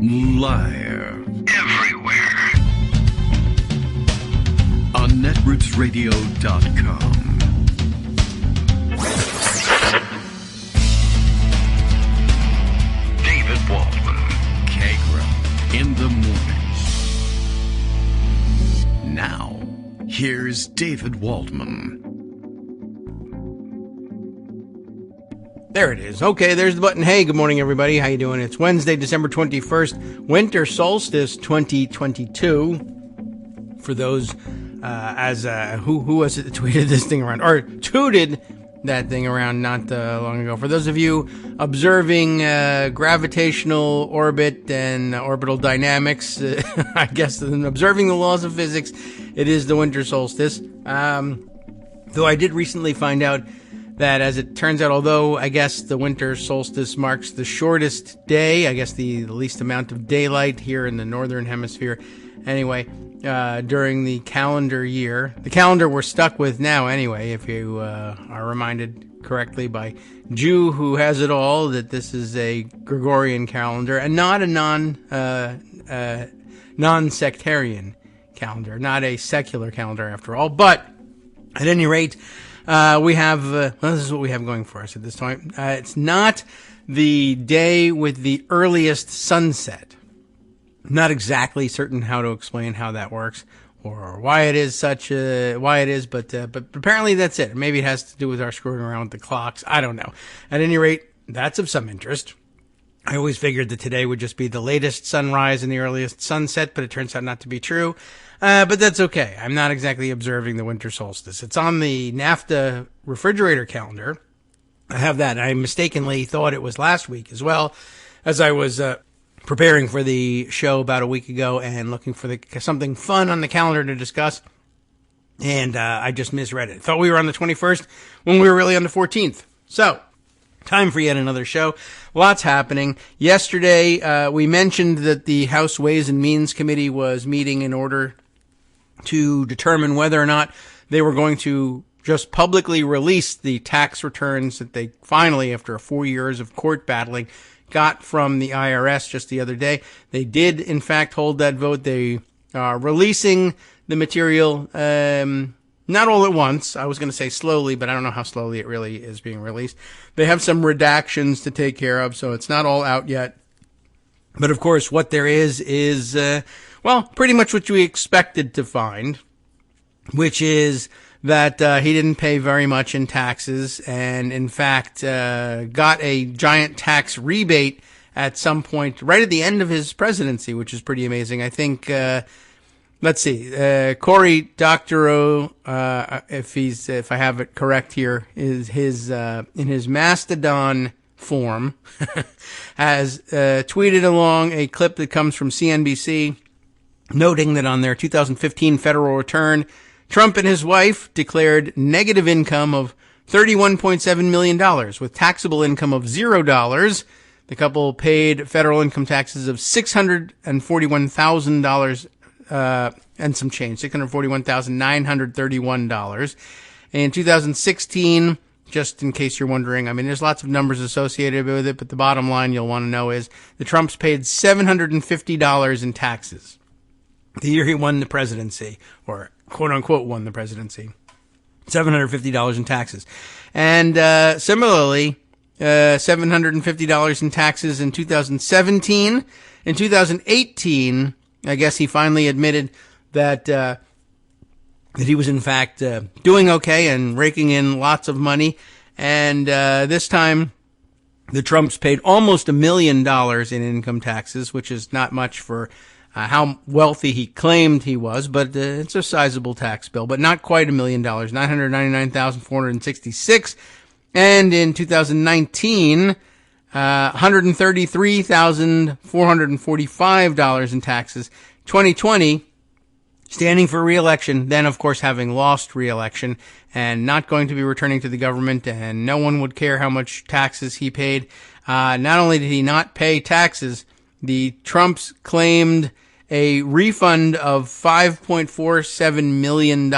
Liar. Everywhere. On netrootsradio.com. David Waldman. Kagro. In the morning. Now, here's David Waldman. There it is. Okay, there's the button. Hey, good morning, everybody. How you doing? It's Wednesday, December 21st, Winter Solstice 2022. For those, who was it that tweeted this thing around, or tooted that thing around not long ago. For those of you observing gravitational orbit and orbital dynamics, I guess observing the laws of physics, it is the Winter Solstice. Though I did recently find out that, as it turns out, although I guess the winter solstice marks the shortest day, I guess the least amount of daylight here in the northern hemisphere, anyway, during the calendar year, the calendar we're stuck with now anyway, if you are reminded correctly by Jew who has it all, that this is a Gregorian calendar and not a non-sectarian calendar, not a secular calendar after all. But at any rate, we have, this is what we have going for us at this time. It's not the day with the earliest sunset. Not exactly certain how to explain how that works or why it is but apparently that's it. Maybe it has to do with our screwing around with the clocks. I don't know. At any rate, that's of some interest. I always figured that today would just be the latest sunrise and the earliest sunset, but it turns out not to be true. But that's okay. I'm not exactly observing the winter solstice. It's on the NAFTA refrigerator calendar. I have that. I mistakenly thought it was last week as well, as I was preparing for the show about a week ago and looking for something fun on the calendar to discuss. And I just misread it. Thought we were on the 21st when we were really on the 14th. So, time for yet another show. Lots happening. Yesterday, we mentioned that the House Ways and Means Committee was meeting in order to determine whether or not they were going to just publicly release the tax returns that they finally, after 4 years of court battling, got from the IRS just the other day. They did, in fact, hold that vote. They are releasing the material, not all at once. I was going to say slowly, but I don't know how slowly it really is being released. They have some redactions to take care of, so it's not all out yet. But of course, what there is pretty much what we expected to find, which is that he didn't pay very much in taxes and, in fact, got a giant tax rebate at some point right at the end of his presidency, which is pretty amazing. I think, let's see, Cory Doctorow, if I have it correct here, is in his Mastodon form, has tweeted along a clip that comes from CNBC, noting that on their 2015 federal return, Trump and his wife declared negative income of $31.7 million with taxable income of $0. The couple paid federal income taxes of $641,000 and some change, $641,931. In 2016, just in case you're wondering, I mean, there's lots of numbers associated with it, but the bottom line you'll want to know is the Trumps paid $750 in taxes the year he won the presidency, or quote-unquote won the presidency. $750 in taxes. And similarly, $750 in taxes in 2017. In 2018, I guess he finally admitted that he was in fact doing okay and raking in lots of money. And this time, the Trumps paid almost $1 million in income taxes, which is not much for how wealthy he claimed he was, but it's a sizable tax bill, but not quite $1 million, $999,466. And in 2019, $133,445 in taxes. 2020, standing for re-election, then of course having lost re-election and not going to be returning to the government, and no one would care how much taxes he paid. Not only did he not pay taxes, the Trumps claimed a refund of $5.47 million.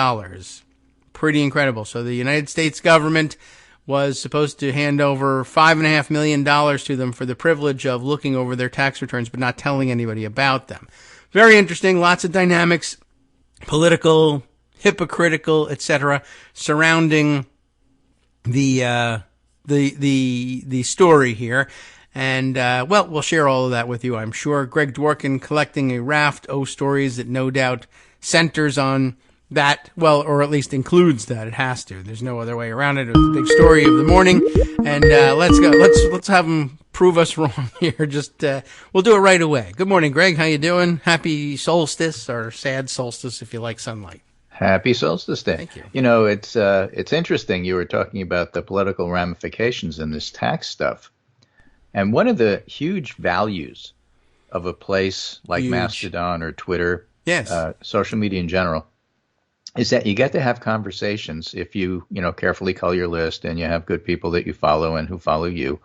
Pretty incredible. So the United States government was supposed to hand over $5.5 million to them for the privilege of looking over their tax returns, but not telling anybody about them. Very interesting. Lots of dynamics, political, hypocritical, etc., surrounding the story here. And, well, we'll share all of that with you, I'm sure. Greg Dworkin collecting a raft of stories that no doubt centers on that, well, or at least includes that. It has to. There's no other way around it. It's the big story of the morning. And, let's go. Let's have him prove us wrong here. Just, we'll do it right away. Good morning, Greg. How you doing? Happy solstice, or sad solstice if you like sunlight. Happy Solstice Day. Thank you. You know, it's interesting. You were talking about the political ramifications in this tax stuff. And one of the huge values of a place like Mastodon or Twitter, yes, social media in general, is that you get to have conversations if you carefully cull your list and you have good people that you follow and who follow you.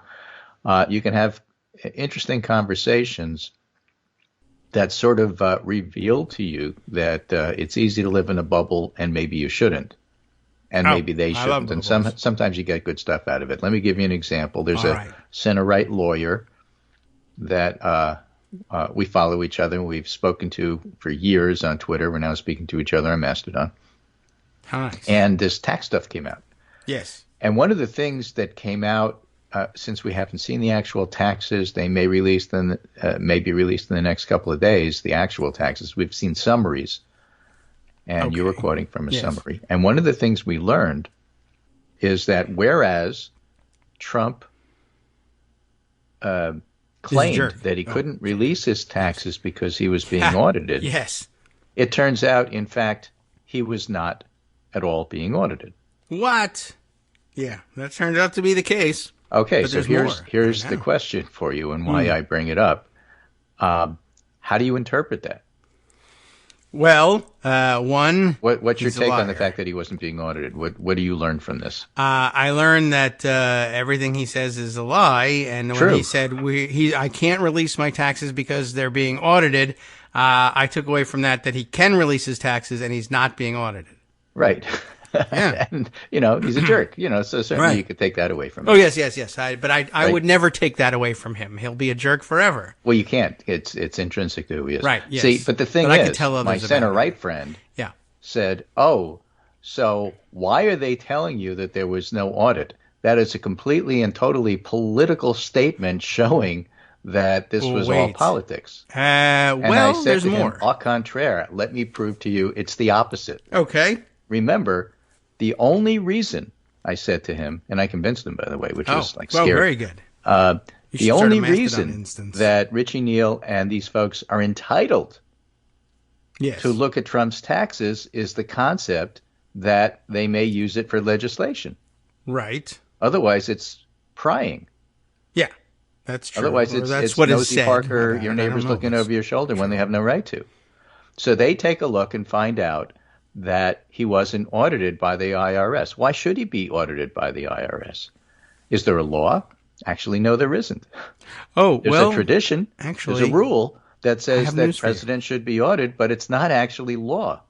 You can have interesting conversations that sort of reveal to you that it's easy to live in a bubble and maybe you shouldn't. And maybe they shouldn't. And sometimes you get good stuff out of it. Let me give you an example. There's a center-right lawyer that we follow each other, and we've spoken to for years on Twitter. We're now speaking to each other on Mastodon. Nice. And this tax stuff came out. Yes. And one of the things that came out, since we haven't seen the actual taxes, they may be released in the next couple of days, the actual taxes. We've seen summaries. And you were quoting from a summary. And one of the things we learned is that whereas Trump claimed that he couldn't release his taxes because he was being audited, yes, it turns out, in fact, he was not at all being audited. What? Yeah, that turned out to be the case. Okay, so here's the question for you and why I bring it up. How do you interpret that? Well, one. What's your take on the fact that he wasn't being audited? What do you learn from this? I learned that everything he says is a lie, and when he said I can't release my taxes because they're being audited, I took away from that he can release his taxes and he's not being audited. Right. Yeah. And, he's a jerk, so certainly you could take that away from him. Oh, yes. But I would never take that away from him. He'll be a jerk forever. Well, you can't. It's intrinsic to who he is. Right, yes. See, but the thing is, my center-right friend Yeah. said, so why are they telling you that there was no audit? That is a completely and totally political statement showing that this was all politics. And I said there's more. Au contraire, let me prove to you it's the opposite. Okay. Remember, the only reason, I said to him, and I convinced him, by the way, which was scary. Well, very good. The only reason that Richie Neal and these folks are entitled to look at Trump's taxes is the concept that they may use it for legislation. Right. Otherwise, it's prying. Yeah, that's true. Otherwise, it's what Nosy Parker, your neighbor's looking over your shoulder when they have no right to. So they take a look and find out that he wasn't audited by the IRS. Why should he be audited by the IRS? Is there a law? Actually, no, there isn't. There's a tradition. Actually, there's a rule that says that presidents should be audited, but it's not actually law.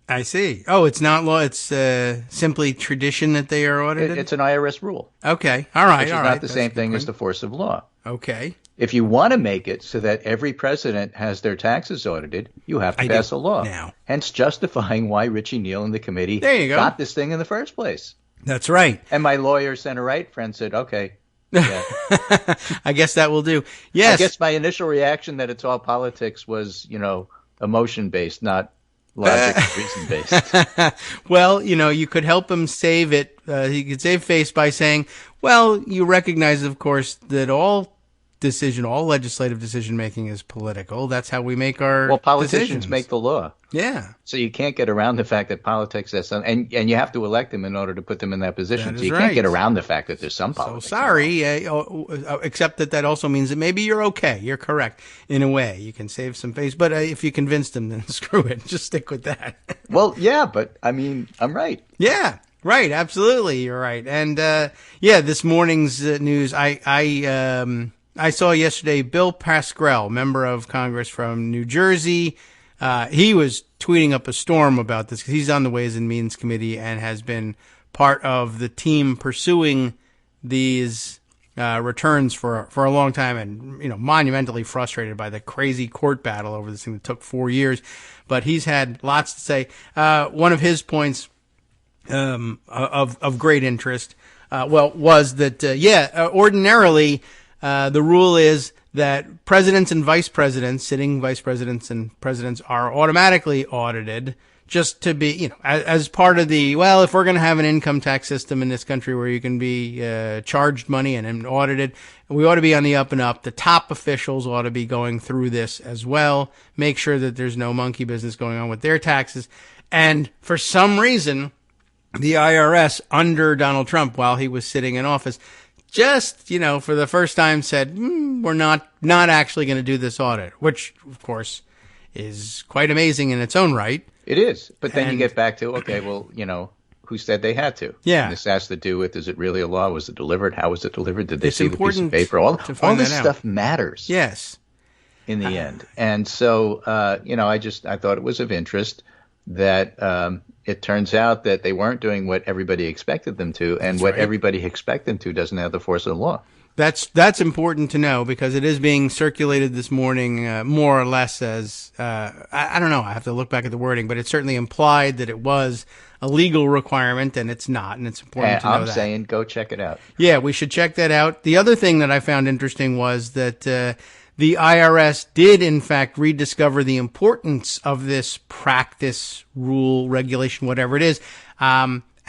I see. Oh, it's not law. It's simply tradition that they are audited? It's an IRS rule. Okay. All right. Which is not the same thing as the force of law. Okay. If you want to make it so that every president has their taxes audited, you have to pass a law. Now. Hence justifying why Richie Neal and the committee got this thing in the first place. That's right. And my lawyer center-right friend said, okay. Yeah. I guess that will do. Yes. I guess my initial reaction that it's all politics was, emotion-based, not logic reason-based. Well, you could help him save it. He could save face by saying, well, you recognize, of course, that all legislative decision-making is political. That's how we make our politicians decisions. Make the law. Yeah. So you can't get around the fact that politics has some, and you have to elect them in order to put them in that position. So you can't get around the fact that there's some politics. So sorry, except that also means that maybe you're okay. You're correct in a way. You can save some face, but if you convinced them, then screw it. Just stick with that. Well, yeah, but I mean, I'm right. Yeah. Right, absolutely, you're right. And this morning's news, I saw yesterday Bill Pascrell, member of Congress from New Jersey. He was tweeting up a storm about this because he's on the Ways and Means Committee and has been part of the team pursuing these returns for a long time, and monumentally frustrated by the crazy court battle over this thing that took 4 years. But he's had lots to say. One of his points of great interest, was that ordinarily the rule is that presidents and vice presidents, sitting vice presidents and presidents, are automatically audited, just to be, as part of the, if we're going to have an income tax system in this country where you can be charged money and audited, we ought to be on the up and up. The top officials ought to be going through this as well, make sure that there's no monkey business going on with their taxes. And for some reason, the IRS under Donald Trump, while he was sitting in office, just, for the first time said, we're not actually going to do this audit, which, of course, is quite amazing in its own right. It is. But then you get back to, okay, well, who said they had to? Yeah. And this has to do with, is it really a law? Was it delivered? How was it delivered? Did they It's see the piece of paper? All this stuff matters. Yes. In the end. And so, I thought it was of interest that it turns out that they weren't doing what everybody expected them to, and That's what right. everybody expected them to doesn't have the force of the law. That's important to know, because it is being circulated this morning more or less as, I don't know, I have to look back at the wording, but it certainly implied that it was a legal requirement, and it's not, and it's important to know I'm that. saying go check it out. Yeah, we should check that out. The other thing that I found interesting was that the IRS did, in fact, rediscover the importance of this practice, rule, regulation, whatever it is.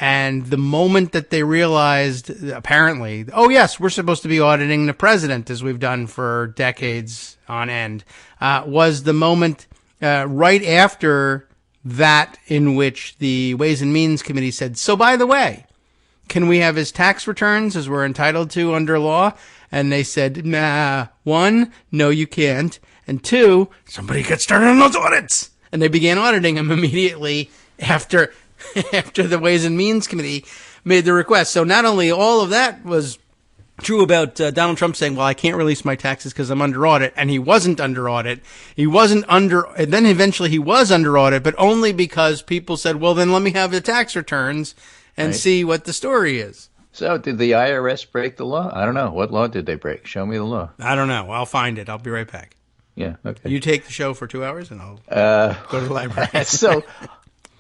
And the moment that they realized, apparently, oh yes, we're supposed to be auditing the president as we've done for decades on end, was the moment right after that in which the Ways and Means Committee said, so by the way, can we have his tax returns as we're entitled to under law? And they said, nah, one, no, you can't. And two, somebody get started on those audits. And they began auditing him immediately after the Ways and Means Committee made the request. So not only all of that was true about Donald Trump saying, well, I can't release my taxes because I'm under audit, and he wasn't under audit. And then eventually he was under audit, but only because people said, well, then let me have the tax returns and see what the story is. So did the IRS break the law? I don't know. What law did they break? Show me the law. I don't know. I'll find it. I'll be right back. Yeah, okay. You take the show for 2 hours, and I'll go to the library. So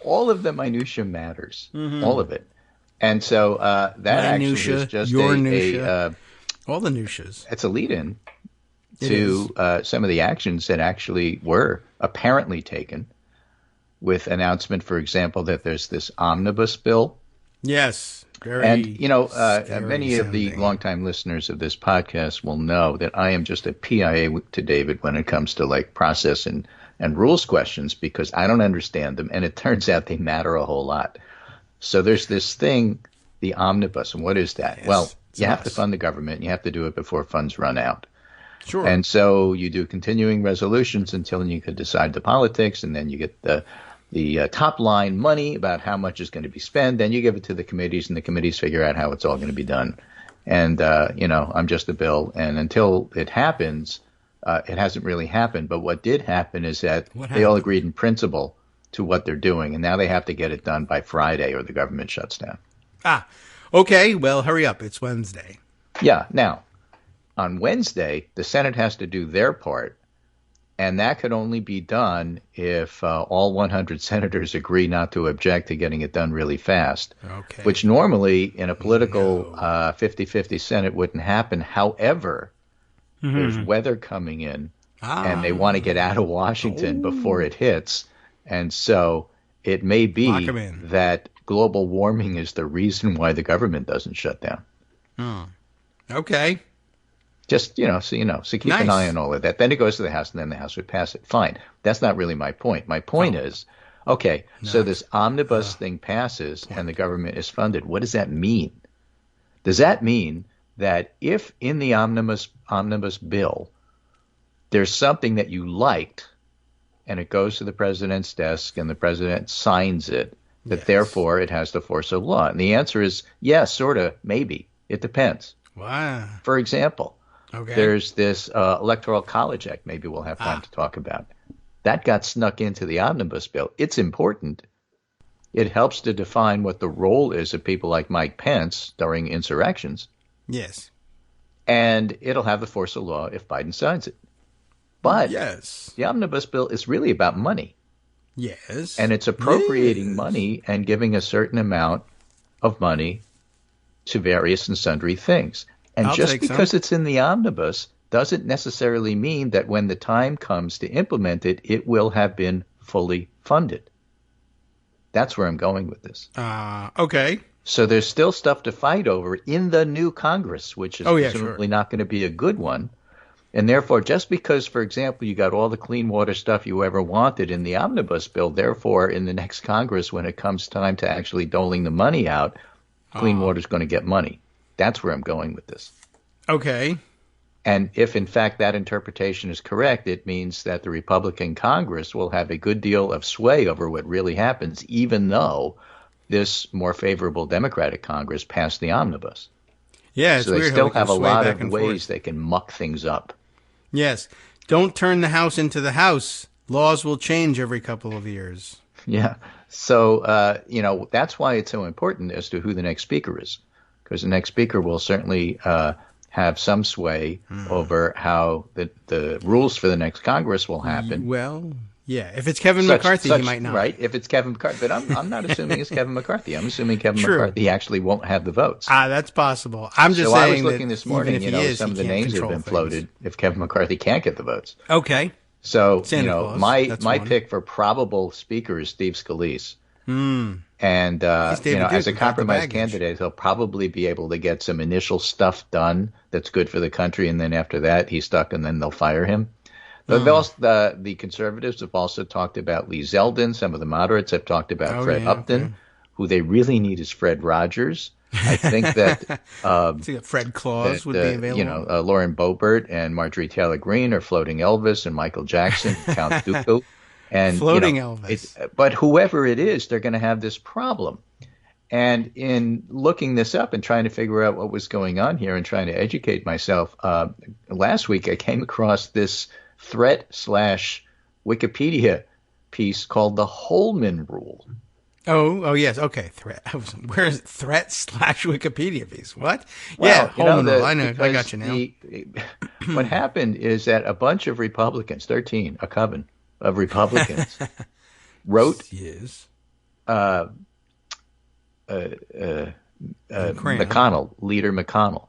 all of the minutia matters, all of it. And so that Minutia, actually is just your all the minutias. It's a lead-in to some of the actions that actually were apparently taken, with announcement, for example, that there's this omnibus bill. Yes. And, many of the longtime listeners of this podcast will know that I am just a PIA to David when it comes to like process and rules questions, because I don't understand them. And it turns out they matter a whole lot. So there's this thing, the omnibus. And what is that? Yes, well, you have to fund the government. You have to do it before funds run out. Sure. And so you do continuing resolutions until you can decide the politics, and then you get the top line money about how much is going to be spent. Then you give it to the committees, and the committees figure out how it's all going to be done. And, I'm just a bill. And until it happens, it hasn't really happened. But what did happen is that they all agreed in principle to what they're doing. And now they have to get it done by Friday or the government shuts down. Okay. Well, hurry up. It's Wednesday. Yeah. Now, on Wednesday, the Senate has to do their part. And that could only be done if all 100 senators agree not to object to getting it done really fast, which normally in a political 50-50 Senate wouldn't happen. However, there's weather coming in, and they want to get out of Washington before it hits. And so it may be that global warming is the reason why the government doesn't shut down. Okay. Just, so keep an eye on all of that. Then it goes to the House, and then the House would pass it. Fine. That's not really my point. My point is, so this omnibus thing passes and the government is funded. What does that mean? Does that mean that if in the omnibus bill there's something that you liked and it goes to the president's desk and the president signs it, that therefore it has the force of law? And the answer is yes, sort of, maybe. It depends. Wow. For example, there's this Electoral College Act, maybe we'll have time to talk about. That got snuck into the omnibus bill. It's important. It helps to define what the role is of people like Mike Pence during insurrections, Yes. and it'll have the force of law if Biden signs it. But Yes. the omnibus bill is really about money, Yes. and it's appropriating Yes. money and giving a certain amount of money to various and sundry things. And I'll just take some. because it's in the omnibus doesn't necessarily mean that when the time comes to implement it, it will have been fully funded. That's where I'm going with this. Okay. So there's still stuff to fight over in the new Congress, which is presumably sure. not going to be a good one. And therefore, just because, for example, you got all the clean water stuff you ever wanted in the omnibus bill, therefore, in the next Congress, when it comes time to actually doling the money out, clean water is going to get money. That's where I'm going with this. Okay. And if, in fact, that interpretation is correct, it means that the Republican Congress will have a good deal of sway over what really happens, even though this more favorable Democratic Congress passed the omnibus. Yeah, it's So they weird how still we can have a sway lot back of and ways forth. they can muck things up. Yes. Don't turn the House into the House. Laws will change every couple of years. Yeah. So, that's why it's so important as to who the next speaker is, because the next speaker will certainly have some sway over how the rules for the next Congress will happen. Well, yeah. If it's Kevin McCarthy, he might not. Right, if it's Kevin McCarthy. But I'm not assuming it's Kevin McCarthy. I'm assuming Kevin True. McCarthy actually won't have the votes. That's possible. I'm just So I saying was looking that this morning, even if he is, some he of the can't names that have control been things. floated if Kevin McCarthy can't get the votes. Okay. So, Santa Claus, my that's my one. pick for probable speaker is Steve Scalise. And, David as Duke a without the compromise baggage. candidate, he'll probably be able to get some initial stuff done that's good for the country. And then after that, he's stuck and then they'll fire him. The conservatives have also talked about Lee Zeldin. Some of the moderates have talked about Fred Upton. Okay. Who they really need is Fred Rogers. I think that See, Fred Claus would be available. Lauren Boebert and Marjorie Taylor Greene are floating Elvis, and Michael Jackson, Count Dooku. And, Floating Elvis. But whoever it is, they're going to have this problem. And in looking this up and trying to figure out what was going on here and trying to educate myself, last week I came across this threat/Wikipedia piece called the Holman Rule. Oh, yes. Okay. Threat. Where's threat/Wikipedia piece? What? Well, Holman Rule. I know. I got you now. What happened is that a bunch of Republicans, 13, a coven of Republicans, wrote Yes. McConnell, Leader McConnell,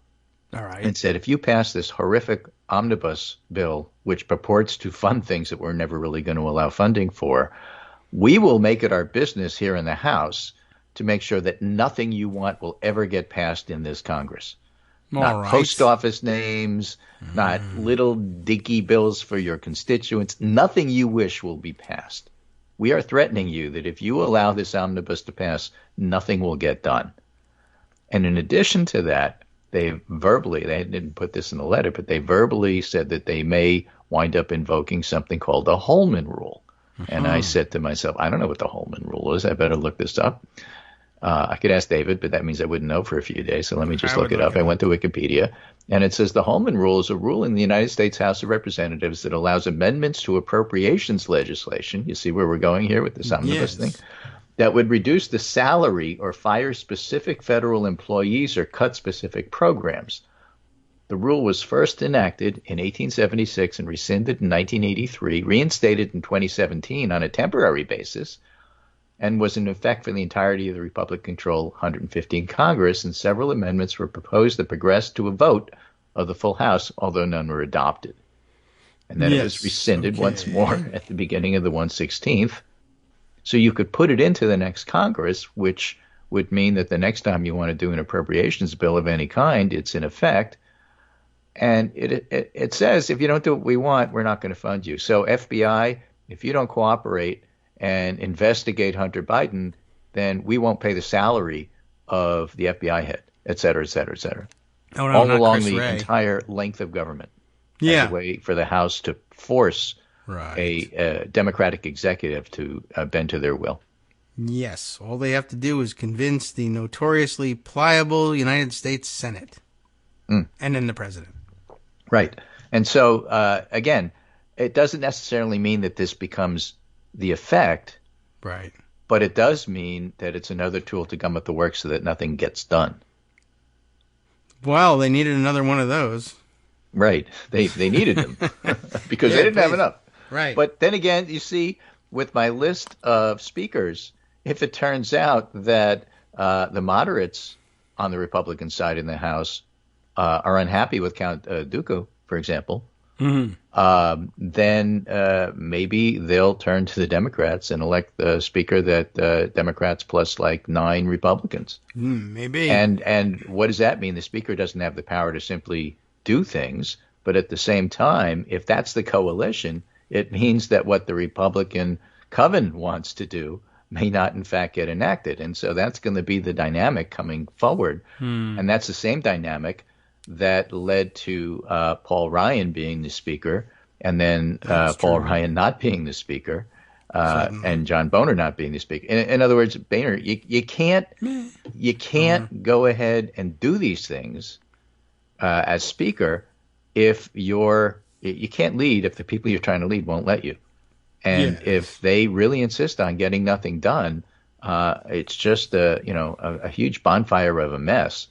All right. and said, if you pass this horrific omnibus bill, which purports to fund things that we're never really going to allow funding for, we will make it our business here in the House to make sure that nothing you want will ever get passed in this Congress. Not right. post office names, not little dinky bills for your constituents. Nothing you wish will be passed. We are threatening you that if you allow this omnibus to pass, nothing will get done. And in addition to that, they didn't put this in the letter, but they verbally said that they may wind up invoking something called the Holman Rule. And I said to myself, I don't know what the Holman Rule is. I better look this up. I could ask David, but that means I wouldn't know for a few days. So let me just look it up. I went to Wikipedia, and it says the Holman Rule is a rule in the United States House of Representatives that allows amendments to appropriations legislation. You see where we're going here with this omnibus thing? That would reduce the salary or fire specific federal employees or cut specific programs. The rule was first enacted in 1876 and rescinded in 1983, reinstated in 2017 on a temporary basis, and was in effect for the entirety of the Republican-controlled 115 Congress, and several amendments were proposed that progressed to a vote of the full House, although none were adopted. And then it was rescinded once more at the beginning of the 116th. So you could put it into the next Congress, which would mean that the next time you want to do an appropriations bill of any kind, it's in effect. And it says, if you don't do what we want, we're not going to fund you. So FBI, if you don't cooperate and investigate Hunter Biden, then we won't pay the salary of the FBI head, et cetera, et cetera, et cetera. Oh, no, all not along Chris the Wray. entire length of government. Yeah. As a way for the House to force Right. a Democratic executive to bend to their will. Yes. All they have to do is convince the notoriously pliable United States Senate. And then the president. Right. And so, again, it doesn't necessarily mean that this becomes the effect. Right. but it does mean that it's another tool to gum up the works so that nothing gets done. Well, they needed another one of those. Right. They needed them because Yeah, they didn't have please. enough. Right. But then again, you see, with my list of speakers, if it turns out that the moderates on the Republican side in the House are unhappy with Count Dooku, for example, then maybe they'll turn to the Democrats and elect the speaker that Democrats plus like 9 Republicans. Maybe. And what does that mean? The speaker doesn't have the power to simply do things, but at the same time, if that's the coalition, it means that what the Republican coven wants to do may not in fact get enacted. And so that's going to be the dynamic coming forward. And that's the same dynamic that led to Paul Ryan being the speaker, and then Paul Ryan not being the speaker, and John Boehner not being the speaker. In other words, Boehner, you can't go ahead and do these things as speaker if you can't lead if the people you're trying to lead won't let you. And if they really insist on getting nothing done, it's just a huge bonfire of a mess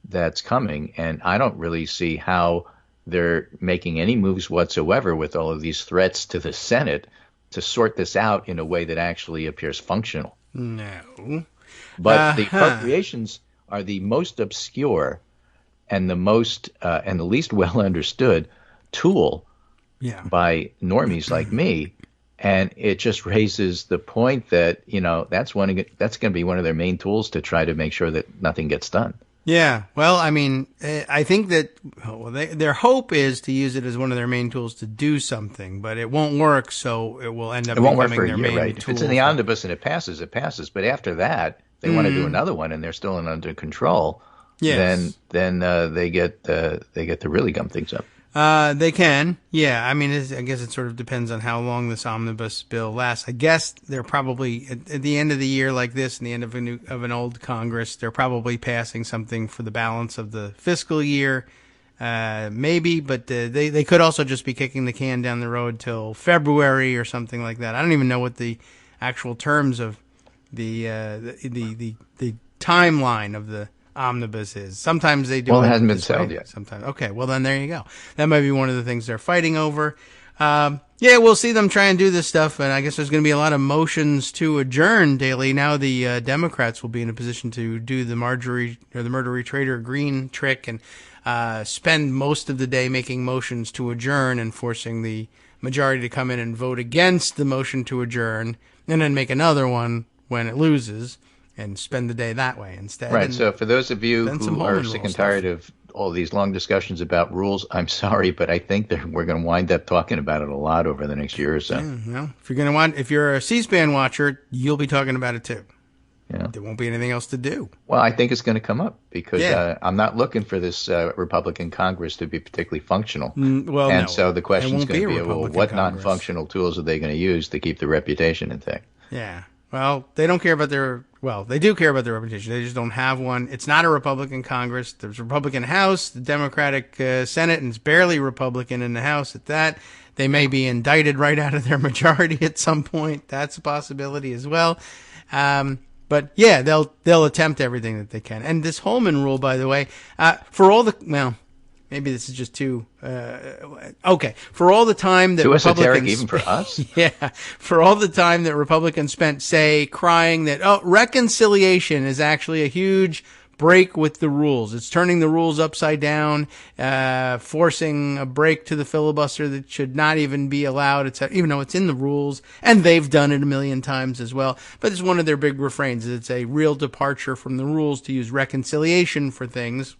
that's coming. And I don't really see how they're making any moves whatsoever with all of these threats to the Senate to sort this out in a way that actually appears functional. No. But the appropriations are the most obscure and the most and the least well understood tool by normies like me. And it just raises the point that, that's going to be one of their main tools to try to make sure that nothing gets done. Yeah. Well, I mean, I think that their hope is to use it as one of their main tools to do something, but it won't work. So it will end up becoming their main right? tool. If it's in the omnibus and it passes, it passes. But after that, they want to do another one and they're still under control. Yes. Then they get to really gum things up. They can. Yeah. I mean, I guess it sort of depends on how long this omnibus bill lasts. I guess they're probably at the end of the year like this and the end of an old Congress, they're probably passing something for the balance of the fiscal year. Maybe, but they could also just be kicking the can down the road till February or something like that. I don't even know what the actual terms of the timeline of the omnibus is. Sometimes they do. Well, it hasn't been settled yet. Sometimes. Okay. Well, then there you go. That might be one of the things they're fighting over. We'll see them try and do this stuff, and I guess there's going to be a lot of motions to adjourn daily. Now the Democrats will be in a position to do the Murdery Trader Green trick and spend most of the day making motions to adjourn and forcing the majority to come in and vote against the motion to adjourn, and then make another one when it loses and spend the day that way instead. Right. So for those of you who are sick and tired of all these long discussions about rules, I'm sorry, but I think that we're going to wind up talking about it a lot over the next year or so. Yeah, well, if you're a C-SPAN watcher, you'll be talking about it too. Yeah. There won't be anything else to do. Well, I think it's going to come up because I'm not looking for this Republican Congress to be particularly functional. So the question is going to be, what non-functional tools are they going to use to keep the reputation intact? Yeah. Well, they don't care about they do care about their reputation. They just don't have one. It's not a Republican Congress. There's a Republican House, the Democratic Senate, and it's barely Republican in the House at that. They may be indicted right out of their majority at some point. That's a possibility as well. But yeah, they'll attempt everything that they can. And this Holman rule, by the way, maybe this is just too okay. For all the time that too Republicans, esoteric even for us, for all the time that Republicans spent, say, crying that reconciliation is actually a huge break with the rules. It's turning the rules upside down, forcing a break to the filibuster that should not even be allowed, even though it's in the rules, and they've done it a million times as well. But it's one of their big refrains. It's a real departure from the rules to use reconciliation for things.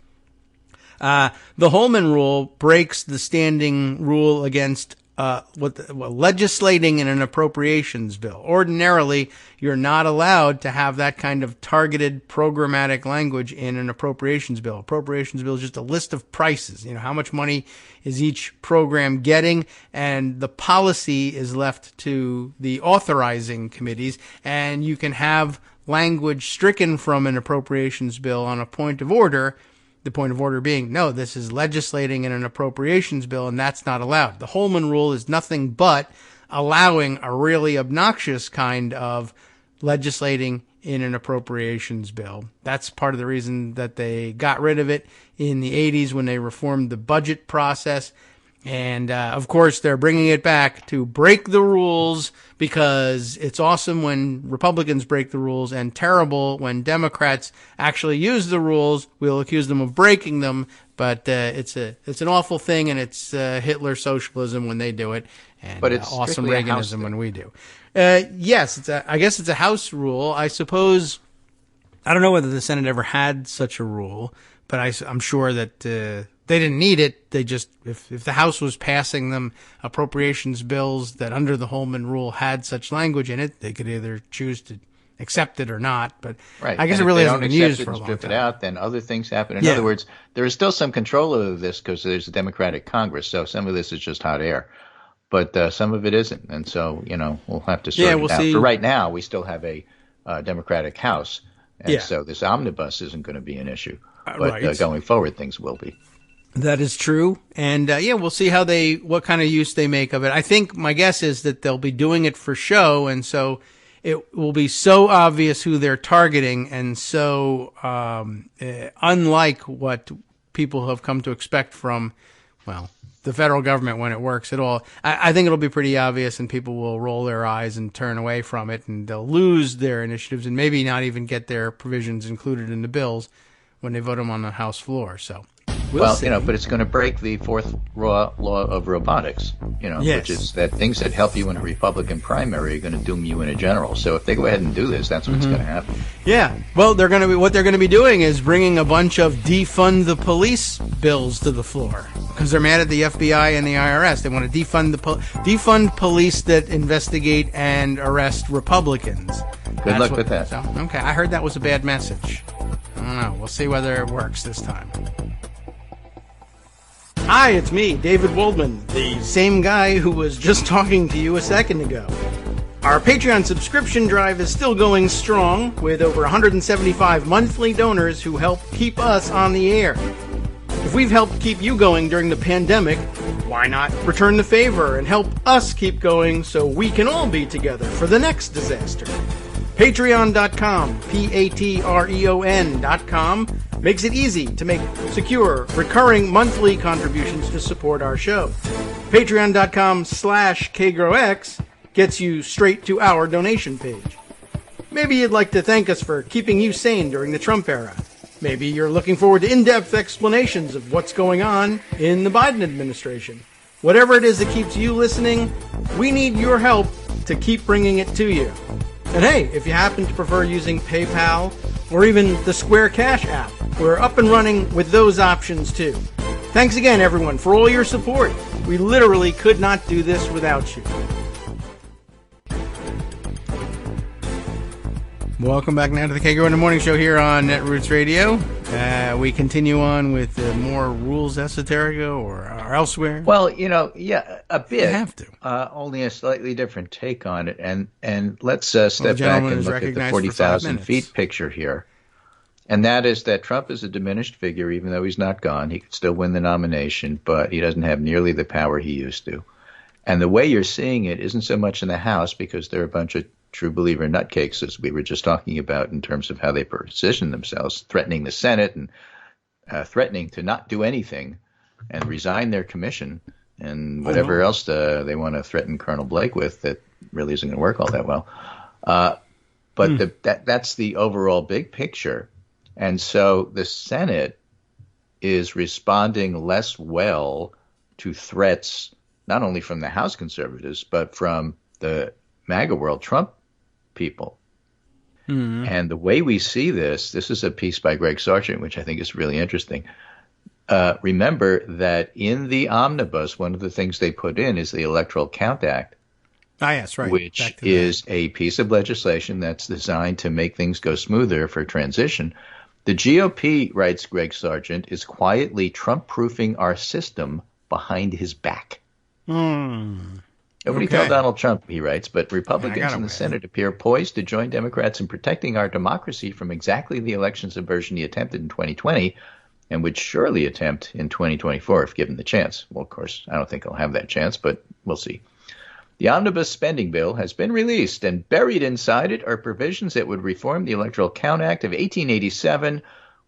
The Holman rule breaks the standing rule against legislating in an appropriations bill. Ordinarily, you're not allowed to have that kind of targeted programmatic language in an appropriations bill. Appropriations bill is just a list of prices. How much money is each program getting, and the policy is left to the authorizing committees, and you can have language stricken from an appropriations bill on a point of order. The point of order being, no, this is legislating in an appropriations bill, and that's not allowed. The Holman rule is nothing but allowing a really obnoxious kind of legislating in an appropriations bill. That's part of the reason that they got rid of it in the 80s when they reformed the budget process. And, of course, they're bringing it back to break the rules, because it's awesome when Republicans break the rules and terrible when Democrats actually use the rules. We'll accuse them of breaking them, but it's an awful thing, and it's Hitler socialism when they do it, and but it's awesome strictly a House Reaganism thing. when we do. Yes, I guess it's a House rule. I suppose, I don't know whether the Senate ever had such a rule, but I'm sure that they didn't need it. They just, if the House was passing them appropriations bills that under the Holman rule had such language in it, they could either choose to accept it or not. But Right. I guess And it really if they hasn't don't been accept used it for a and long strip it time. out, then other things happen. In Yeah. other words, there is still some control over this because there's a Democratic Congress, so some of this is just hot air. But some of it isn't, and so we'll have to sort we'll it out. see. For right now, we still have a Democratic House, and Yeah. so this omnibus isn't going to be an issue. But right. Going forward, things will be. That is true. And, we'll see what kind of use they make of it. I think my guess is that they'll be doing it for show. And so it will be so obvious who they're targeting, and so, unlike what people have come to expect from, the federal government when it works at all. I think it'll be pretty obvious, and people will roll their eyes and turn away from it, and they'll lose their initiatives and maybe not even get their provisions included in the bills when they vote them on the House floor. So we'll see. But it's going to break the fourth law of robotics, Yes. which is that things that help you in a Republican primary are going to doom you in a general. So if they go ahead and do this, that's what's going to happen. Yeah. Well, what they're going to be doing is bringing a bunch of defund the police bills to the floor, because they're mad at the FBI and the IRS. They want to defund police that investigate and arrest Republicans. Good luck with that. So, okay, I heard that was a bad message. I don't know. We'll see whether it works this time. Hi, it's me, David Waldman, the same guy who was just talking to you a second ago. Our Patreon subscription drive is still going strong, with over 175 monthly donors who help keep us on the air. If we've helped keep you going during the pandemic, why not return the favor and help us keep going so we can all be together for the next disaster? Patreon.com, Patreon.com, makes it easy to make secure, recurring monthly contributions to support our show. Patreon.com/KagroX gets you straight to our donation page. Maybe you'd like to thank us for keeping you sane during the Trump era. Maybe you're looking forward to in-depth explanations of what's going on in the Biden administration. Whatever it is that keeps you listening, we need your help to keep bringing it to you. And hey, if you happen to prefer using PayPal or even the Square Cash app, we're up and running with those options too. Thanks again, everyone, for all your support. We literally could not do this without you. Welcome back now to the Kagro in the Morning Show here on Netroots Radio. We continue on with more rules esoterica or elsewhere. Well, a bit. You have to. Only a slightly different take on it. And let's step back gentleman and is look at the recognized for 5 40,000 minutes. feet picture here. And that is that Trump is a diminished figure, even though he's not gone. He could still win the nomination, but he doesn't have nearly the power he used to. And the way you're seeing it isn't so much in the House, because they're a bunch of true believer nutcakes, as we were just talking about, in terms of how they position themselves, threatening the Senate and threatening to not do anything and resign their commission and whatever else they want to threaten Colonel Blake with that really isn't going to work all that well. But that's the overall big picture. And so the Senate is responding less well to threats, not only from the House conservatives, but from the MAGA world Trump people. Mm-hmm. And the way we see this is a piece by Greg Sargent, which I think is really interesting. Remember that in the omnibus, one of the things they put in is the Electoral Count Act. Yes, right. Which is a piece of legislation that's designed to make things go smoother for transition. The GOP, writes Greg Sargent, is quietly Trump-proofing our system behind his back. Nobody told Donald Trump, he writes, but Republicans in the Senate appear poised to join Democrats in protecting our democracy from exactly the election subversion he attempted in 2020 and would surely attempt in 2024 if given the chance. Well, of course, I don't think he'll have that chance, but we'll see. The omnibus spending bill has been released, and buried inside it are provisions that would reform the Electoral Count Act of 1887,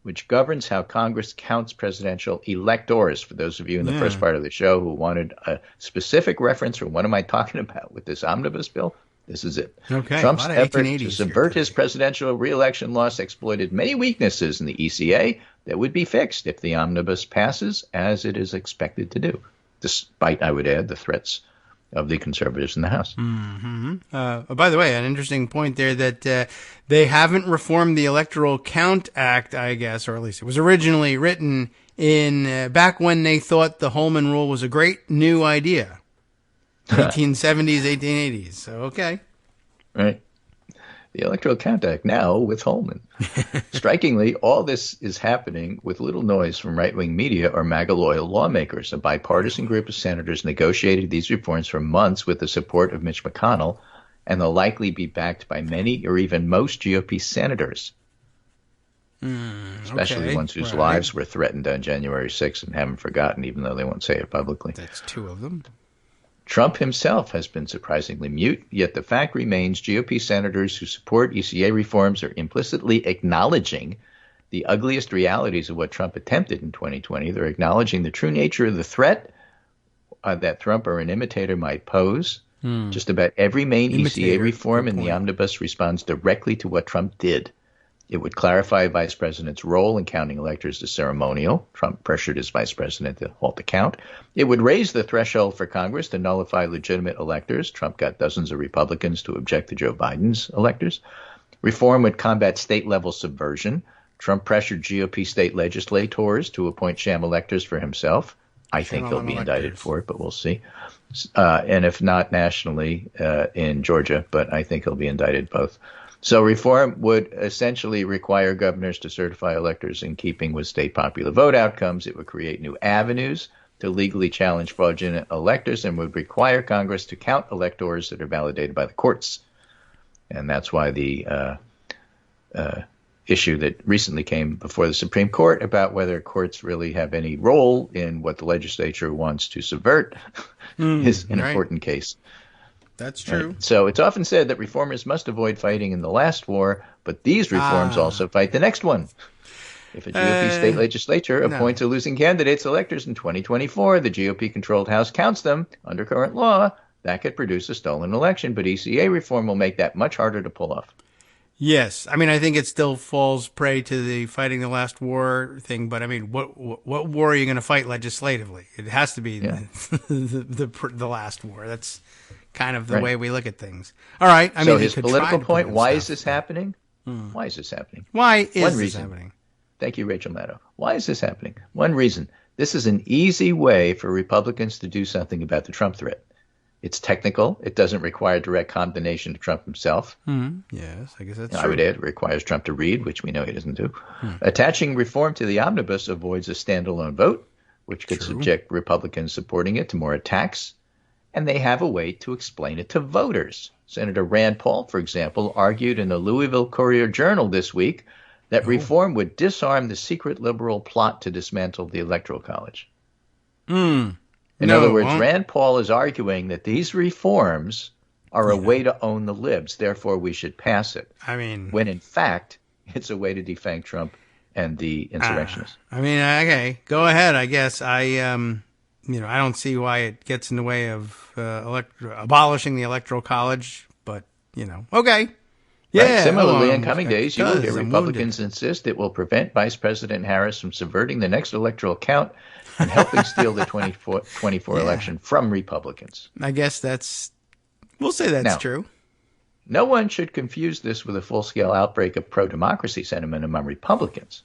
which governs how Congress counts presidential electors. For those of you in the first part of the show who wanted a specific reference for what am I talking about with this omnibus bill, this is it. Okay, Trump's effort to subvert his presidential re-election loss exploited many weaknesses in the ECA that would be fixed if the omnibus passes, as it is expected to do, despite, I would add, the threats of the conservatives in the House. By the way, an interesting point there that they haven't reformed the Electoral Count Act, I guess, or at least it was originally written in back when they thought the Holman Rule was a great new idea. 1870s, 1880s. So, okay. Right. The Electoral Count Act now with Holman. Strikingly, all this is happening with little noise from right-wing media or MAGA-loyal lawmakers. A bipartisan group of senators negotiated these reforms for months with the support of Mitch McConnell, and they'll likely be backed by many or even most GOP senators, especially ones whose lives were threatened on January 6th and haven't forgotten, even though they won't say it publicly. That's two of them. Trump himself has been surprisingly mute, yet the fact remains GOP senators who support ECA reforms are implicitly acknowledging the ugliest realities of what Trump attempted in 2020. They're acknowledging the true nature of the threat that Trump or an imitator might pose. Just about every main ECA reform in the omnibus responds directly to what Trump did. It would clarify a vice president's role in counting electors as ceremonial. Trump pressured his vice president to halt the count. It would raise the threshold for Congress to nullify legitimate electors. Trump got dozens of Republicans to object to Joe Biden's electors. Reform would combat state-level subversion. Trump pressured GOP state legislators to appoint sham electors for himself. I think he'll be indicted for it, but we'll see. And if not nationally in Georgia, but I think he'll be indicted both. So reform would essentially require governors to certify electors in keeping with state popular vote outcomes. It would create new avenues to legally challenge fraudulent electors and would require Congress to count electors that are validated by the courts. And that's why the issue that recently came before the Supreme Court about whether courts really have any role in what the legislature wants to subvert is an important case. That's true. Right. So it's often said that reformers must avoid fighting in the last war, but these reforms also fight the next one. If a GOP state legislature appoints a losing candidate's electors in 2024, the GOP-controlled House counts them under current law. That could produce a stolen election, but ECA reform will make that much harder to pull off. Yes. I mean, I think it still falls prey to the fighting the last war thing, but I mean, what war are you going to fight legislatively? It has to be the last war. That's kind of the way we look at things. All right. I mean, his political point, why is this happening? Why is this happening? Why is this happening? Thank you, Rachel Maddow. Why is this happening? One reason. This is an easy way for Republicans to do something about the Trump threat. It's technical. It doesn't require direct condemnation to Trump himself. Yes, I guess that's true. I would add it requires Trump to read, which we know he doesn't do. Attaching reform to the omnibus avoids a standalone vote, which could subject Republicans supporting it to more attacks. And they have a way to explain it to voters. Senator Rand Paul, for example, argued in the Louisville Courier-Journal this week that reform would disarm the secret liberal plot to dismantle the Electoral College. In other words, Rand Paul is arguing that these reforms are a way to own the libs, therefore we should pass it. I mean, when in fact, it's a way to defang Trump and the insurrectionists. I mean, okay, go ahead, I guess. I don't see why it gets in the way of abolishing the Electoral College, but, okay. Yeah. Right. Similarly, in coming days, you will hear Republicans insist it will prevent Vice President Harris from subverting the next electoral count and helping steal the 2024 election from Republicans. I guess we'll say that's true. No one should confuse this with a full-scale outbreak of pro-democracy sentiment among Republicans.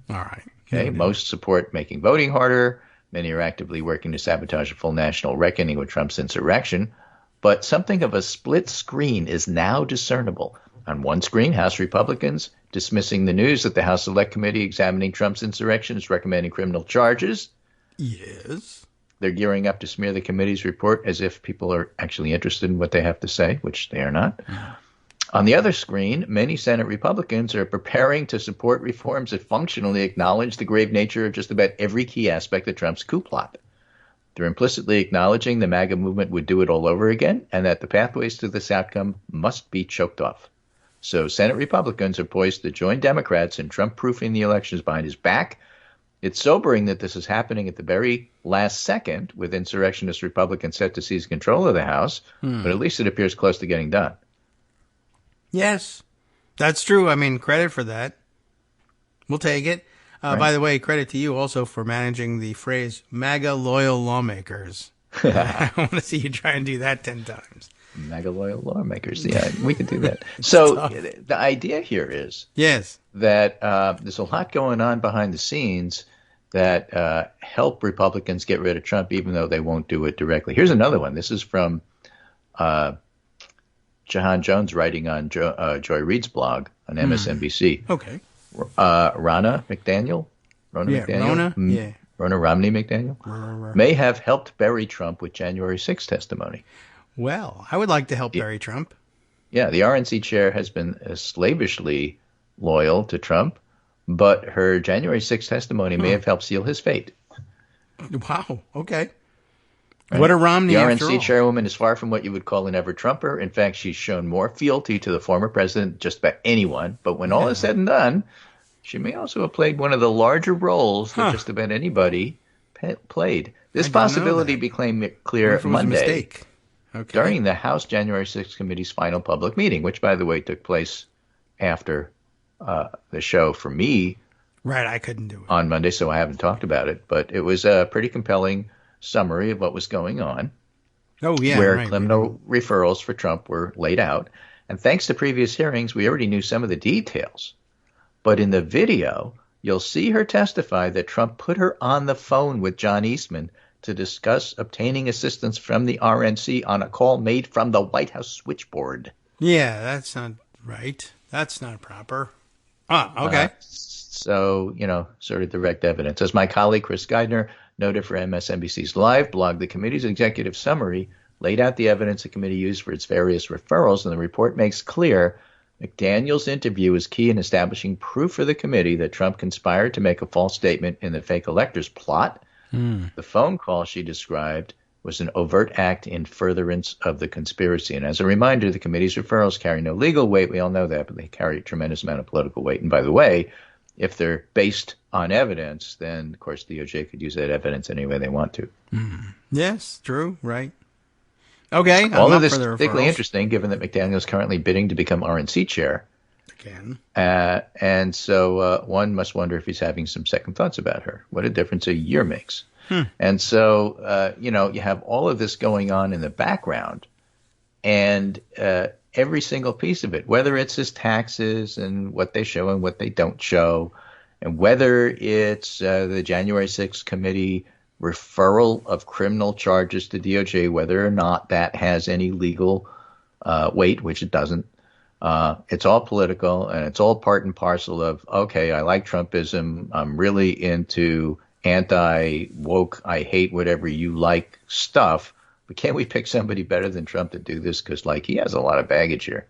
All right. Okay. Most support making voting harder. Many are actively working to sabotage a full national reckoning with Trump's insurrection. But something of a split screen is now discernible. On one screen, House Republicans dismissing the news that the House Select Committee examining Trump's insurrection is recommending criminal charges. Yes. They're gearing up to smear the committee's report as if people are actually interested in what they have to say, which they are not. On the other screen, many Senate Republicans are preparing to support reforms that functionally acknowledge the grave nature of just about every key aspect of Trump's coup plot. They're implicitly acknowledging the MAGA movement would do it all over again and that the pathways to this outcome must be choked off. So Senate Republicans are poised to join Democrats in Trump-proofing the elections behind his back. It's sobering that this is happening at the very last second with insurrectionist Republicans set to seize control of the House, but at least it appears close to getting done. Yes, that's true. I mean, credit for that. We'll take it. Right. By the way, credit to you also for managing the phrase MAGA loyal lawmakers. I want to see you try and do that 10 times. MAGA loyal lawmakers. Yeah, we can do that. So the idea here is Yes. that there's a lot going on behind the scenes that help Republicans get rid of Trump, even though they won't do it directly. Here's another one. This is from Jahan Jones writing on Joy Reid's blog on MSNBC. Okay. Ronna McDaniel? Ronna Romney McDaniel may have helped bury Trump with January 6th testimony. Well, I would like to help bury Trump. Yeah, the RNC chair has been slavishly loyal to Trump, but her January 6th testimony may have helped seal his fate. Wow. Okay. Right? What a Romney, The after RNC all. chairwoman is far from what you would call an ever-Trumper. In fact, she's shown more fealty to the former president than just about anyone. But when all is said and done, she may also have played one of the larger roles that just about anybody played. This possibility became clear Monday Mistake. Okay. during the House January 6th Committee's final public meeting, which, by the way, took place after the show for me Right, I couldn't do it. on Monday, so I haven't talked about it. But it was a pretty compelling summary of what was going on, Oh, yeah. where right. criminal referrals for Trump were laid out. And thanks to previous hearings, we already knew some of the details. But in the video, you'll see her testify that Trump put her on the phone with John Eastman to discuss obtaining assistance from the RNC on a call made from the White House switchboard. Yeah, that's not right. That's not proper. Okay. So, sort of direct evidence. As my colleague Chris Geidner noted for MSNBC's Live blog, the committee's executive summary laid out the evidence the committee used for its various referrals, and the report makes clear McDaniel's interview is key in establishing proof for the committee that Trump conspired to make a false statement in the fake electors plot. The phone call she described was an overt act in furtherance of the conspiracy. And as a reminder, the committee's referrals carry no legal weight. We all know that, but they carry a tremendous amount of political weight. And by the way, if they're based on evidence, then, of course, DOJ could use that evidence any way they want to. Yes, true, right. Okay. All I'm of up this for is the particularly referrals. interesting, given that McDaniel is currently bidding to become RNC chair. Again. And so one must wonder if he's having some second thoughts about her. What a difference a year makes. And so, you have all of this going on in the background, and every single piece of it, whether it's his taxes and what they show and what they don't show, and whether it's the January 6th committee referral of criminal charges to DOJ, whether or not that has any legal weight, which it doesn't. It's all political, and it's all part and parcel of, okay, I like Trumpism. I'm really into anti-woke, I hate whatever you like stuff. But can't we pick somebody better than Trump to do this? Because, he has a lot of baggage here.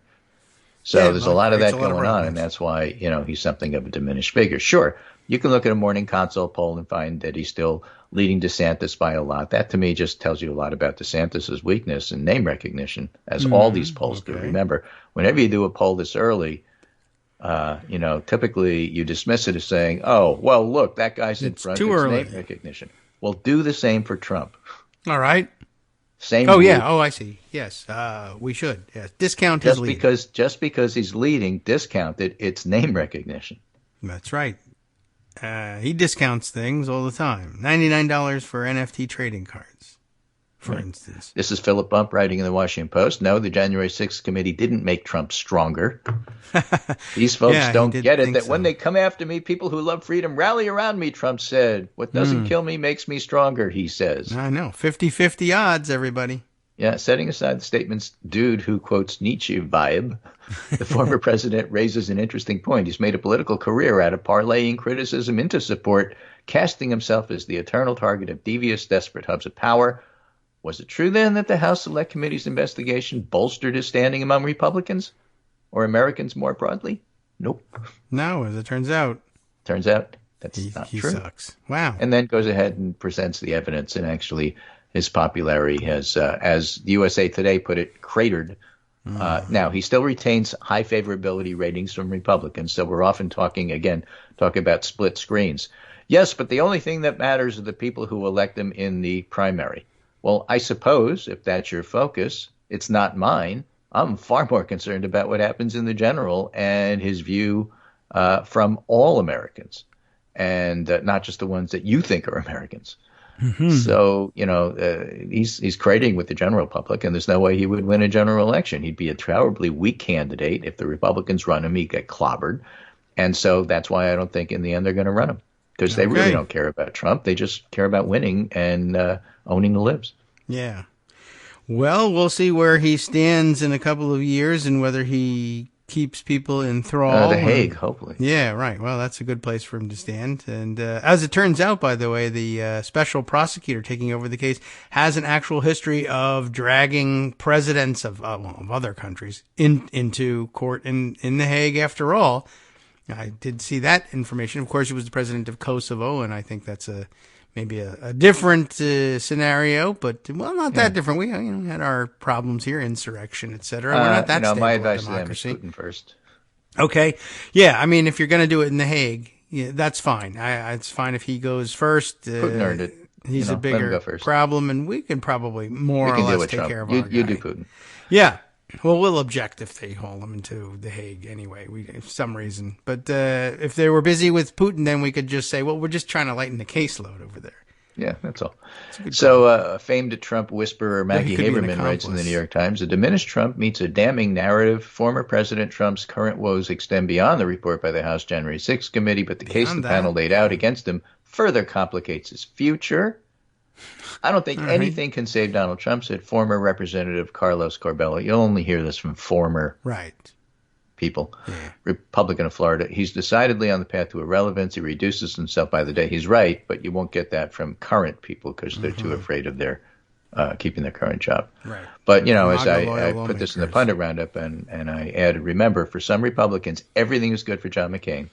So there's a lot of that going on, and that's why, he's something of a diminished figure. Sure, you can look at a morning consult poll and find that he's still leading DeSantis by a lot. That, to me, just tells you a lot about DeSantis' weakness in name recognition, as all these polls do. Remember, whenever you do a poll this early, typically you dismiss it as saying, oh, well, look, that guy's in front. Too early. Name recognition. Well, do the same for Trump. All right. Same. Oh, yeah. Oh, I see. Yes. We should. Yes. Discount his lead. Just because he's leading, discount it. It's name recognition. That's right. He discounts things all the time. $99 for NFT trading cards, for instance. This is Philip Bump writing in the Washington Post. No, the January 6th committee didn't make Trump stronger. These folks don't get it, that when they come after me, people who love freedom rally around me, Trump said. What doesn't kill me makes me stronger, he says. I know. 50-50 odds, everybody. Yeah, setting aside the statement's dude who quotes Nietzsche vibe, the former president raises an interesting point. He's made a political career out of parlaying criticism into support, casting himself as the eternal target of devious, desperate hubs of power. Was it true then that the House Select Committee's investigation bolstered his standing among Republicans or Americans more broadly? Nope. No, as it turns out. Turns out that's He not true. sucks. Wow. And then goes ahead and presents the evidence and actually his popularity has, as USA Today put it, cratered. Now, he still retains high favorability ratings from Republicans, so we're often talking about split screens. Yes, but the only thing that matters are the people who elect him in the primary. Well, I suppose if that's your focus, it's not mine. I'm far more concerned about what happens in the general and his view from all Americans, and not just the ones that you think are Americans. Mm-hmm. So, he's crating with the general public, and there's no way he would win a general election. He'd be a terribly weak candidate. If the Republicans run him, he'd get clobbered. And so that's why I don't think in the end they're going to run him, because they really don't care about Trump. They just care about winning and owning the libs. Yeah. Well, we'll see where he stands in a couple of years and whether he keeps people in thrall. The Hague, hopefully. Yeah, right. Well, that's a good place for him to stand. And as it turns out, by the way, the special prosecutor taking over the case has an actual history of dragging presidents of other countries into court in The Hague, after all. I did see that information. Of course, he was the president of Kosovo, and I think that's maybe a different scenario, but not that different. We had our problems here, insurrection, etc. We're not that stable. My advice to them is Putin first. Okay, yeah. I mean, if you're going to do it in The Hague, that's fine. It's fine if he goes first. Putin earned it. He's a bigger problem, and we can probably more or less take care of our guy. You do Putin. Yeah. Well, we'll object if they haul him into The Hague anyway, for some reason. But if they were busy with Putin, then we could just say, well, we're just trying to lighten the caseload over there. Yeah, that's all. So famed Trump whisperer Maggie Haberman writes in the New York Times, a diminished Trump meets a damning narrative. Former President Trump's current woes extend beyond the report by the House January 6th committee, but the case the panel laid out against him further complicates his future. I don't think anything can save Donald Trump, said former Representative Carlos Corbella. You'll only hear this from former people. Yeah. Republican of Florida. He's decidedly on the path to irrelevance. He reduces himself by the day. He's right, but you won't get that from current people because they're too afraid of their keeping their current job. Right. But, as I put this in the pundit roundup and I added, remember, for some Republicans, everything is good for John McCain.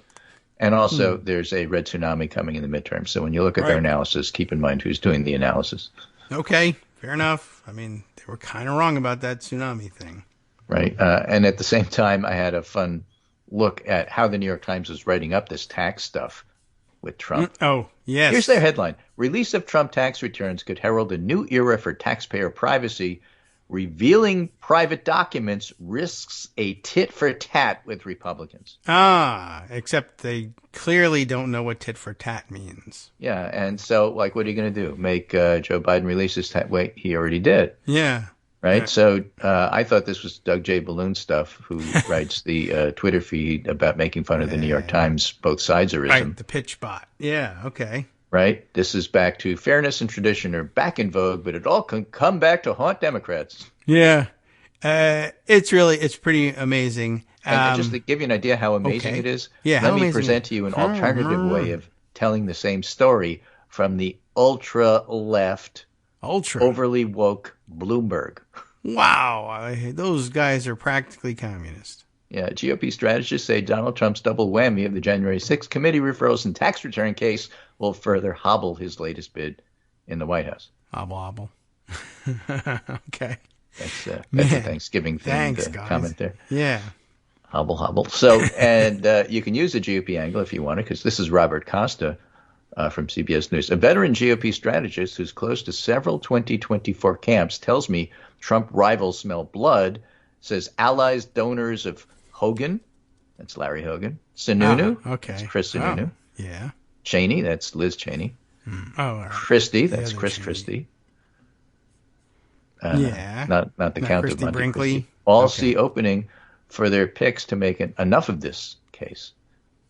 And also, there's a red tsunami coming in the midterm. So when you look at their analysis, keep in mind who's doing the analysis. Okay, fair enough. I mean, they were kind of wrong about that tsunami thing. Right. And at the same time, I had a fun look at how the New York Times was writing up this tax stuff with Trump. Oh, yes. Here's their headline. Release of Trump tax returns could herald a new era for taxpayer privacy. Revealing private documents risks a tit-for-tat with Republicans. Except they clearly don't know what tit-for-tat means. Yeah, and so, what are you going to do? Make Joe Biden release his tax? Wait, he already did. Yeah. Right? Yeah. So I thought this was Doug J. Balloon stuff, who writes the Twitter feed about making fun of the New York Times, both sides-erism. Right, the pitch bot. Yeah, okay. Right? This is back to fairness and tradition are back in vogue, but it all can come back to haunt Democrats. Yeah. It's pretty amazing. And just to give you an idea how amazing it is, let me present to you an alternative way of telling the same story from the ultra-left, overly woke Bloomberg. Wow. Those guys are practically communist. Yeah, GOP strategists say Donald Trump's double whammy of the January 6th committee referrals and tax return case will further hobble his latest bid in the White House. Hobble. Okay. That's a Thanksgiving themed comment there. Yeah. Hobble. So, and you can use the GOP angle if you want to, because this is Robert Costa from CBS News. A veteran GOP strategist who's close to several 2024 camps tells me Trump rivals smell blood, says allies, donors of Hogan, that's Larry Hogan, Sununu, that's Chris Sununu. Yeah. Cheney, that's Liz Cheney. Right. Christie, that's Chris Christie. Not the Count of Monte Brinkley. All see opening for their picks to make enough of this case.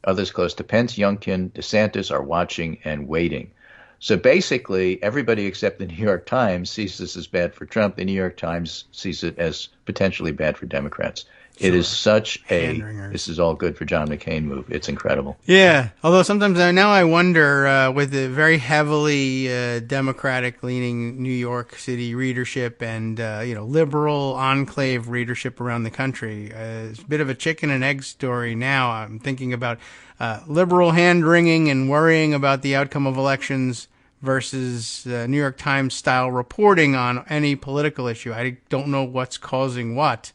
Others close to Pence, Youngkin, DeSantis are watching and waiting. So basically, everybody except the New York Times sees this as bad for Trump. The New York Times sees it as potentially bad for Democrats. Sure. It is such this is all good for John McCain move. It's incredible. Yeah. Although sometimes now I wonder, with the very heavily Democratic-leaning New York City readership and, liberal enclave readership around the country, it's a bit of a chicken and egg story now. I'm thinking about liberal hand-wringing and worrying about the outcome of elections versus New York Times style reporting on any political issue. I don't know what's causing what,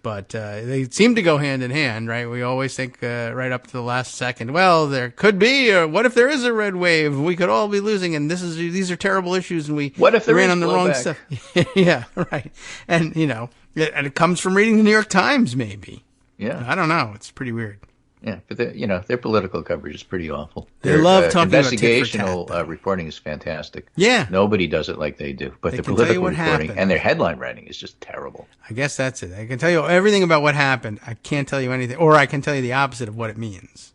but they seem to go hand in hand, right? We always think right up to the last second, well, there could be, or what if there is a red wave? We could all be losing, and these are terrible issues, and we what if there ran is on the wrong stuff. Yeah, right. And and it comes from reading the New York Times, maybe. Yeah, I don't know. It's pretty weird. Yeah, but their political coverage is pretty awful. They love talking about tit for investigational tat, reporting is fantastic. Yeah, nobody does it like they do. But They the can tell you political what reporting happened. and their headline writing is just terrible. I guess that's it. I can tell you everything about what happened. I can't tell you anything, or I can tell you the opposite of what it means.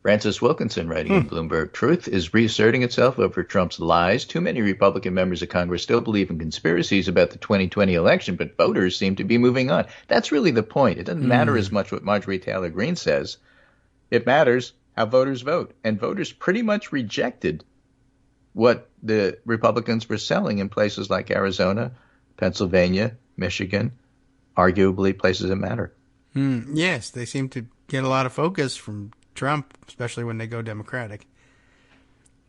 Francis Wilkinson writing in Bloomberg, truth is reasserting itself over Trump's lies. Too many Republican members of Congress still believe in conspiracies about the 2020 election, but voters seem to be moving on. That's really the point. It doesn't matter as much what Marjorie Taylor Greene says. It matters how voters vote. And voters pretty much rejected what the Republicans were selling in places like Arizona, Pennsylvania, Michigan, arguably places that matter. Yes, they seem to get a lot of focus from Trump, especially when they go Democratic.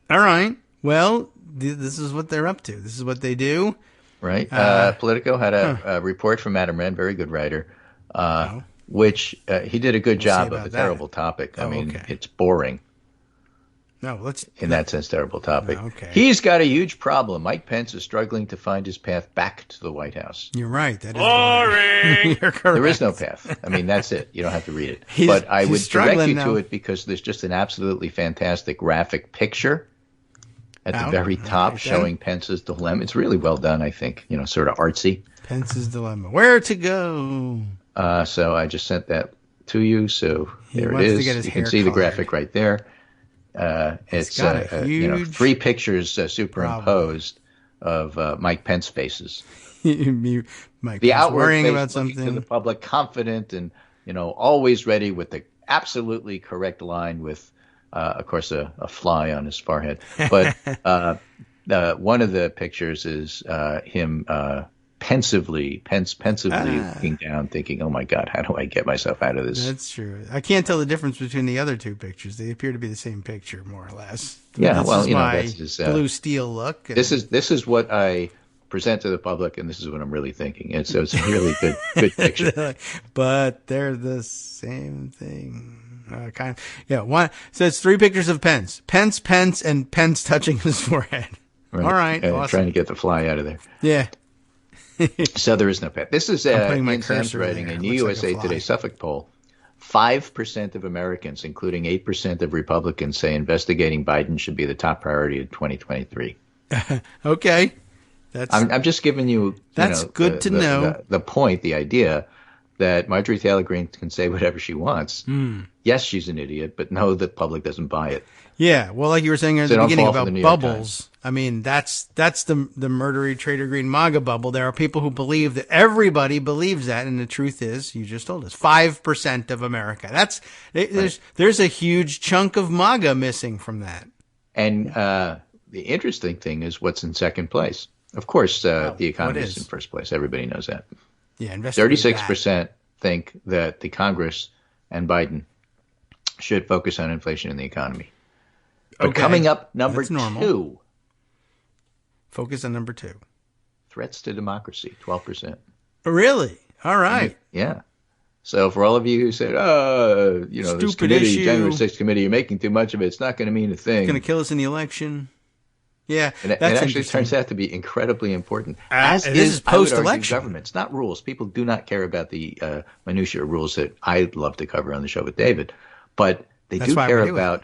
All right. Well, this is what they're up to. This is what they do. Right. Politico had a report from Adam Wren, very good writer, which he did a good job of a terrible topic. I mean, it's boring. No, let's in that sense, terrible topic. Okay. He's got a huge problem. Mike Pence is struggling to find his path back to the White House. You're right. That is boring. You're correct. There is no path. I mean, that's it. You don't have to read it. But I would direct you to it because there's just an absolutely fantastic graphic picture at the very top showing Pence's dilemma. It's really well done, I think. Sort of artsy. Pence's dilemma. Where to go? So I just sent that to you. So there it is. You can see the graphic right there. It's three pictures superimposed of Mike Pence faces. Mike the Pence outward worrying face about something to the public, confident and always ready with the absolutely correct line with, of course, a fly on his forehead. But one of the pictures is him pensively looking down, thinking, "Oh my God, how do I get myself out of this?" That's true. I can't tell the difference between the other two pictures. They appear to be the same picture, more or less. Yeah, this is my that's his blue steel look. This is what I present to the public, and this is what I'm really thinking. And so it's a really good picture. But they're the same thing. Kind of. Yeah. One. So it's three pictures of Pence, and Pence touching his forehead. Right. All right. Awesome. Trying to get the fly out of there. Yeah. So there is no path. This is Ian Sam's writing, a new USA Today Suffolk poll. 5% of Americans, including 8% of Republicans, say investigating Biden should be the top priority of 2023. Okay. I'm just giving you that's good to know. The point, the idea that Marjorie Taylor Greene can say whatever she wants. Yes, she's an idiot, but no, the public doesn't buy it. Yeah, well, like you were saying at So the don't beginning fall for about the New York bubbles. Times. I mean, that's the murdery Trader Green MAGA bubble. There are people who believe that everybody believes that, and the truth is, you just told us, 5% of America. There's a huge chunk of MAGA missing from that. And the interesting thing is what's in second place. Of course, the economy is in first place. Everybody knows that. Yeah, 36% think that the Congress and Biden should focus on inflation and the economy. But coming up, number two. Focus on number two. Threats to democracy, 12%. Really? All right. Yeah. So for all of you who said, this committee, January 6th committee, you're making too much of it. It's not going to mean a thing. It's going to kill us in the election. Yeah, and it actually turns out to be incredibly important. As is post-election government. It's not rules. People do not care about the minutiae rules that I'd love to cover on the show with David, but they do care about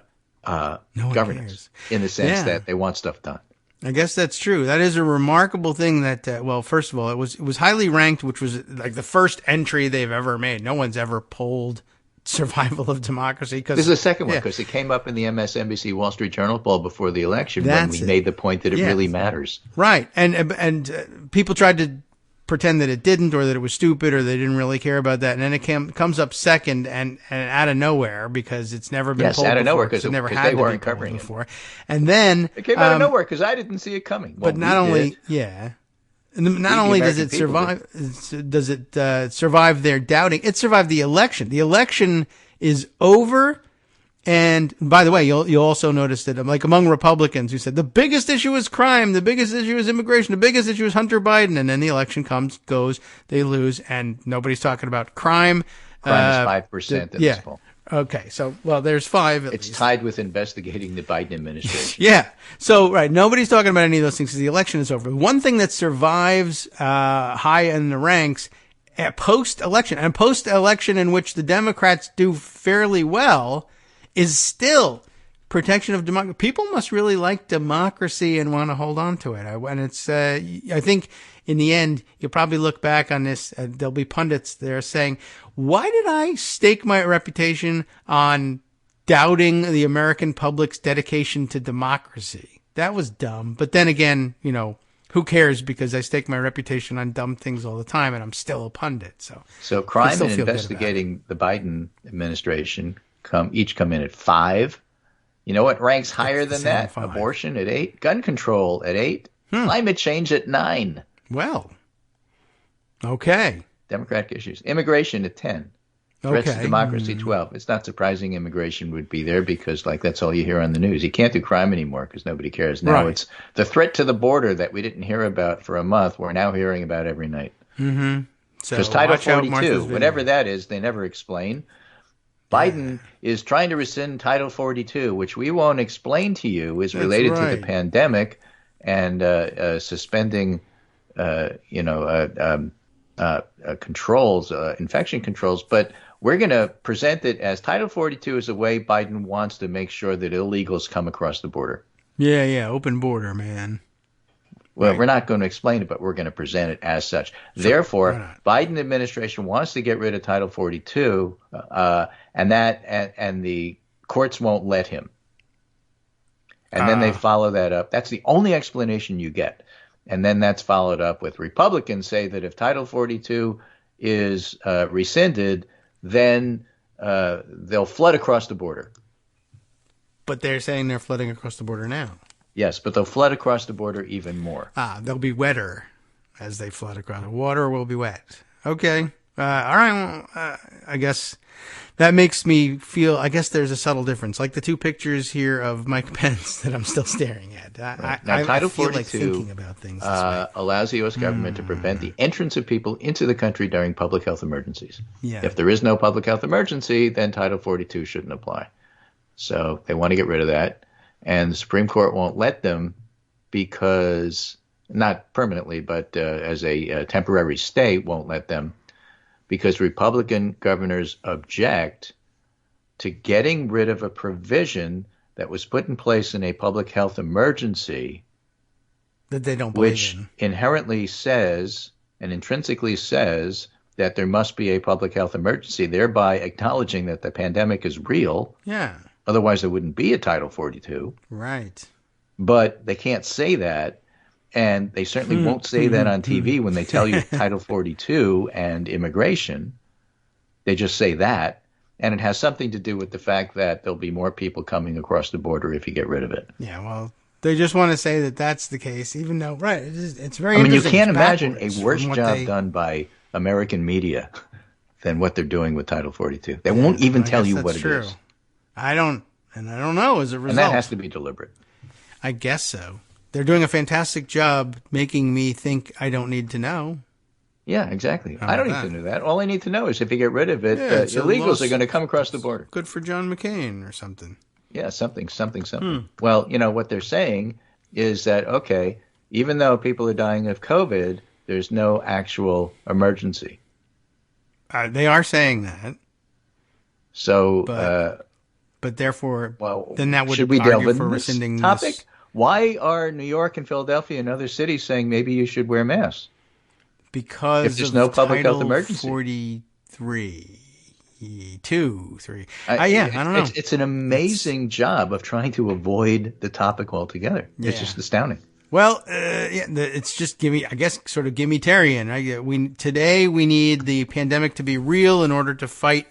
governance in the sense that they want stuff done. I guess that's true. That is a remarkable thing that, first of all, it was highly ranked, which was like the first entry they've ever made. No one's ever polled survival of democracy. This is the second one because it came up in the MSNBC Wall Street Journal poll before the election when we made the point that it really matters. Right. And people tried to pretend that it didn't or that it was stupid or they didn't really care about that. And then it comes up second and out of nowhere because it's never been polled out of nowhere because it never they weren't covering it before. And then it came out of nowhere because I didn't see it coming. But not only does it survive, does it survive their doubting? It survived the election. The election is over, And by the way, you'll also notice that like among Republicans who said the biggest issue is crime, the biggest issue is immigration, the biggest issue is Hunter Biden, and then the election goes, they lose, and nobody's talking about crime. Crime is 5% in this poll. Okay, so there's 5. At it's least. Tied with investigating the Biden administration. Yeah. So right, nobody's talking about any of those things because the election is over. One thing that survives high in the ranks post-election, and post-election in which the Democrats do fairly well, is still protection of democracy. People must really like democracy and want to hold on to it. And it's, I think in the end, you'll probably look back on this. There'll be pundits there saying, why did I stake my reputation on doubting the American public's dedication to democracy? That was dumb. But then again, who cares? Because I stake my reputation on dumb things all the time, and I'm still a pundit. So crime and investigating the Biden administration each come in at 5. You know what ranks higher than that? 5. Abortion at 8, gun control at 8, climate change at 9. Well, okay. Democratic issues, immigration at 10. Threats to democracy 12. It's not surprising immigration would be there because that's all you hear on the news. You can't do crime anymore because nobody cares. Now It's the threat to the border that we didn't hear about for a month. We're now hearing about every night. Mm-hmm. Because Title 42, whatever that is, they never explain. Biden is trying to rescind Title 42, which we won't explain to you is related to the pandemic and suspending, controls, infection controls. But we're going to present it as Title 42 is a way Biden wants to make sure that illegals come across the border. Yeah, open border, man. Well, we're not going to explain it, but we're going to present it as such. Therefore, Biden administration wants to get rid of Title 42, and the courts won't let him. And then they follow that up. That's the only explanation you get. And then that's followed up with Republicans say that if Title 42 is rescinded, then they'll flood across the border. But they're saying they're flooding across the border now. Yes, but they'll flood across the border even more. They'll be wetter as they flood across. The water will be wet. Okay. All right. Well, I guess that makes me feel, I guess there's a subtle difference. Like the 2 pictures here of Mike Pence that I'm still staring at. Now, Title I feel 42 like thinking about things allows the U.S. government to prevent the entrance of people into the country during public health emergencies. Yeah. If there is no public health emergency, then Title 42 shouldn't apply. So they want to get rid of that. And the Supreme Court won't let them because, not permanently, but as a temporary stay, won't let them because Republican governors object to getting rid of a provision that was put in place in a public health emergency that they don't believe which inherently says and intrinsically says that there must be a public health emergency, thereby acknowledging that the pandemic is real. Yeah. Otherwise, there wouldn't be a Title 42. Right. But they can't say that, and they certainly won't say that on TV when they tell you Title 42 and immigration. They just say that, and it has something to do with the fact that there'll be more people coming across the border if you get rid of it. Yeah, well, they just want to say that that's the case, even though, right, it's very I mean, you interesting. can't imagine a worse job done by American media than what they're doing with Title 42. They won't even tell you what it is. I don't know as a result. And that has to be deliberate. I guess so. They're doing a fantastic job making me think I don't need to know. Yeah, exactly. I don't need to know that. All I need to know is if you get rid of it, illegals are going to come across the border. Good for John McCain or something. Yeah, something. Well, what they're saying is that, okay, even though people are dying of COVID, there's no actual emergency. They are saying that. So, but therefore, then that would should we argue delve for into rescinding this topic? This. Why are New York and Philadelphia and other cities saying maybe you should wear masks? Because if there's no public Title health emergency. 43, 2, 3. I don't know. It's an amazing job of trying to avoid the topic altogether. Yeah. It's just astounding. Well, it's just Gimme-tarian. Today we need the pandemic to be real in order to fight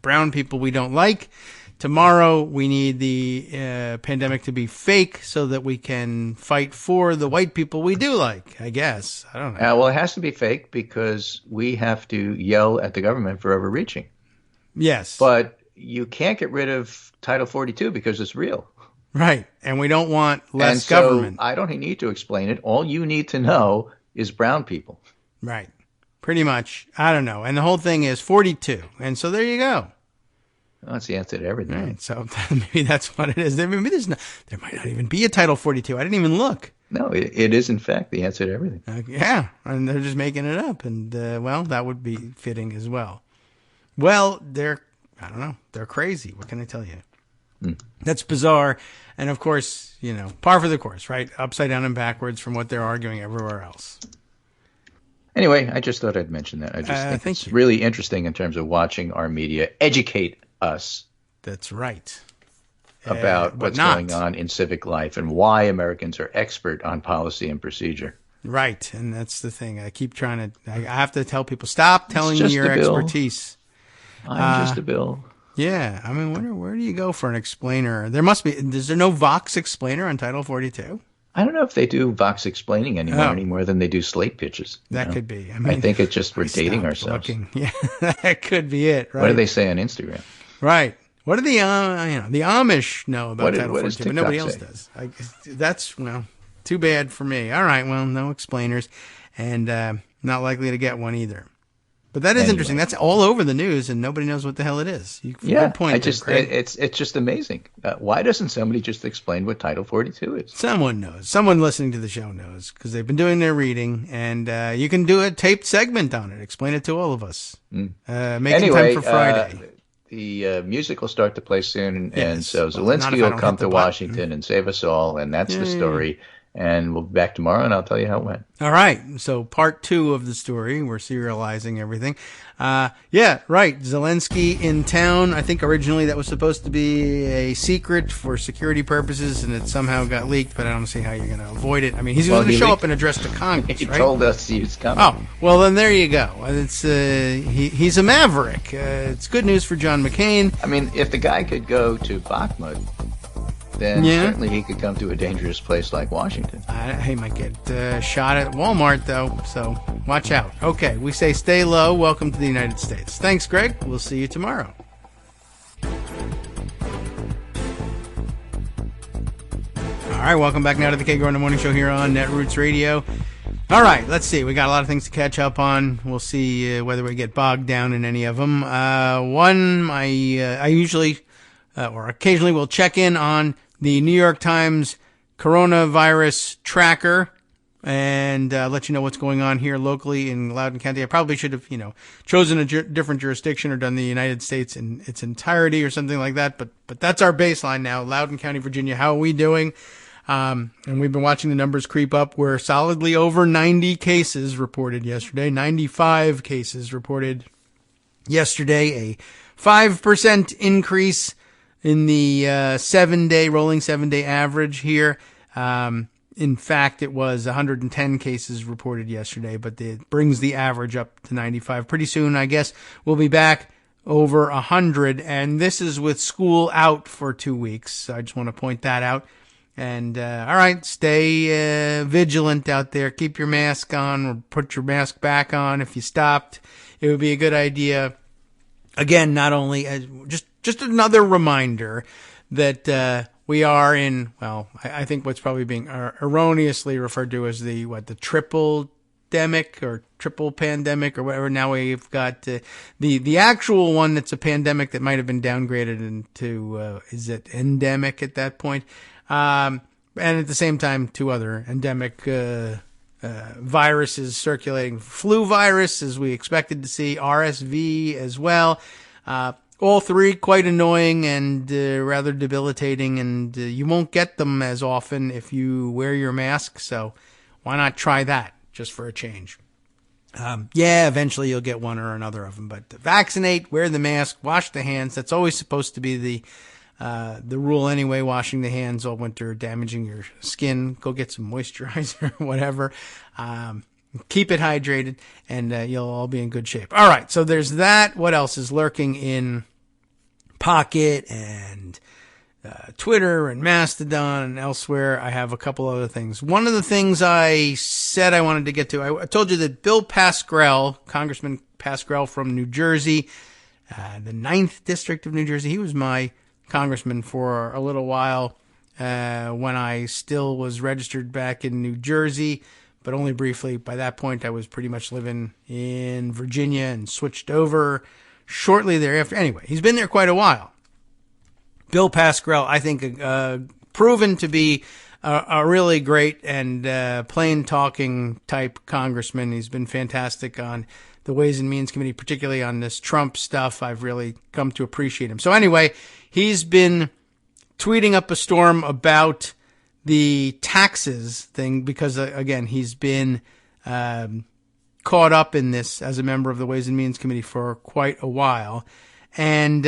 brown people we don't like. Tomorrow we need the pandemic to be fake so that we can fight for the white people we do like, I guess. I don't know. Well, it has to be fake because we have to yell at the government for overreaching. Yes. But, you can't get rid of Title 42 because it's real. Right. And we don't want less And so government. I don't need to explain it. All you need to know is brown people. Right. Pretty much. I don't know. And the whole thing is 42. And so there you go. Well, that's the answer to everything. Right. So maybe that's what it is. Maybe there might not even be a Title 42. I didn't even look. No, it is, in fact, the answer to everything. Yeah. And they're just making it up. And, well, that would be fitting as well. Well, I don't know. They're crazy. What can I tell you? That's bizarre. And, of course, par for the course, right? Upside down and backwards from what they're arguing everywhere else. Anyway, I just thought I'd mention that. I just think it's really interesting in terms of watching our media educate us. That's right. About what's going on in civic life and why Americans are expert on policy and procedure. Right. And that's the thing. I keep trying to, I have to tell people, stop telling me your expertise. I'm just a bill. Yeah. I mean, where do you go for an explainer? Is there no Vox explainer on Title 42? I don't know if they do Vox explaining anymore any more than they do slate pitches. That could be. I think it's just we're dating ourselves. Yeah, that could be it. Right. What do they say on Instagram? Right. What do the Amish know about Title 42? But nobody else say? does. That's too bad for me. All right. Well, no explainers, and not likely to get one either. But that is interesting. That's all over the news, and nobody knows what the hell it is. Good point. It's just amazing. Why doesn't somebody just explain what Title 42 is? Someone knows. Someone listening to the show knows because they've been doing their reading, and you can do a taped segment on it. Explain it to all of us. Making time for Friday. The music will start to play soon, and so Zelensky will come to Washington and save us all, and that's the story. And we'll be back tomorrow, and I'll tell you how it went. All right. So part 2 of the story. We're serializing everything. Yeah, right. Zelensky in town. I think originally that was supposed to be a secret for security purposes, and it somehow got leaked, but I don't see how you're going to avoid it. I mean, he's going to show up and address the Congress, He right? told us he was coming. Oh, well, then there you go. It's he's a maverick. It's good news for John McCain. I mean, if the guy could go to Bakhmut, then certainly he could come to a dangerous place like Washington. He might get shot at Walmart, though, so watch out. Okay, we say stay low. Welcome to the United States. Thanks, Greg. We'll see you tomorrow. All right, welcome back now to the Kagro in the Morning Show here on Netroots Radio. All right, let's see. We got a lot of things to catch up on. We'll see whether we get bogged down in any of them. One, I usually or occasionally will check in on the New York Times coronavirus tracker and let you know what's going on here locally in Loudoun County. I probably should have, chosen a different jurisdiction or done the United States in its entirety or something like that. But that's our baseline now. Loudoun County, Virginia. How are we doing? And we've been watching the numbers creep up. We're solidly over 90 cases reported yesterday. 95 cases reported yesterday. A 5% increase in the rolling 7-day average here. In fact, it was 110 cases reported yesterday, but it brings the average up to 95. Pretty soon, I guess, we'll be back over 100, and this is with school out for 2 weeks. So I just want to point that out. And, all right, stay vigilant out there. Keep your mask on or put your mask back on. If you stopped, it would be a good idea. Again, not only just another reminder that we are in, well, I think what's probably being erroneously referred to as the triple-demic or triple pandemic or whatever. Now we've got the actual one that's a pandemic that might have been downgraded into, is it endemic at that point? And at the same time, 2 other endemic viruses circulating. Flu virus, as we expected to see, RSV as well. All 3 quite annoying and rather debilitating, and you won't get them as often if you wear your mask, so why not try that just for a change? Eventually you'll get one or another of them, but vaccinate, wear the mask, wash the hands. That's always supposed to be the rule anyway, washing the hands all winter, damaging your skin. Go get some moisturizer, whatever. Keep it hydrated, and you'll all be in good shape. All right, so there's that. What else is lurking in Pocket and Twitter and Mastodon and elsewhere? I have a couple other things. One of the things I said I wanted to get to, I told you that Bill Pascrell, Congressman Pascrell from New Jersey, the 9th District of New Jersey. He was my congressman for a little while when I still was registered back in New Jersey, but only briefly. By that point, I was pretty much living in Virginia and switched over shortly thereafter. Anyway, he's been there quite a while. Bill Pascrell, I think, proven to be a really great and plain talking type congressman. He's been fantastic on the Ways and Means Committee, particularly on this Trump stuff. I've really come to appreciate him. So anyway, he's been tweeting up a storm about the taxes thing because, again, he's been caught up in this as a member of the Ways and Means Committee for quite a while. And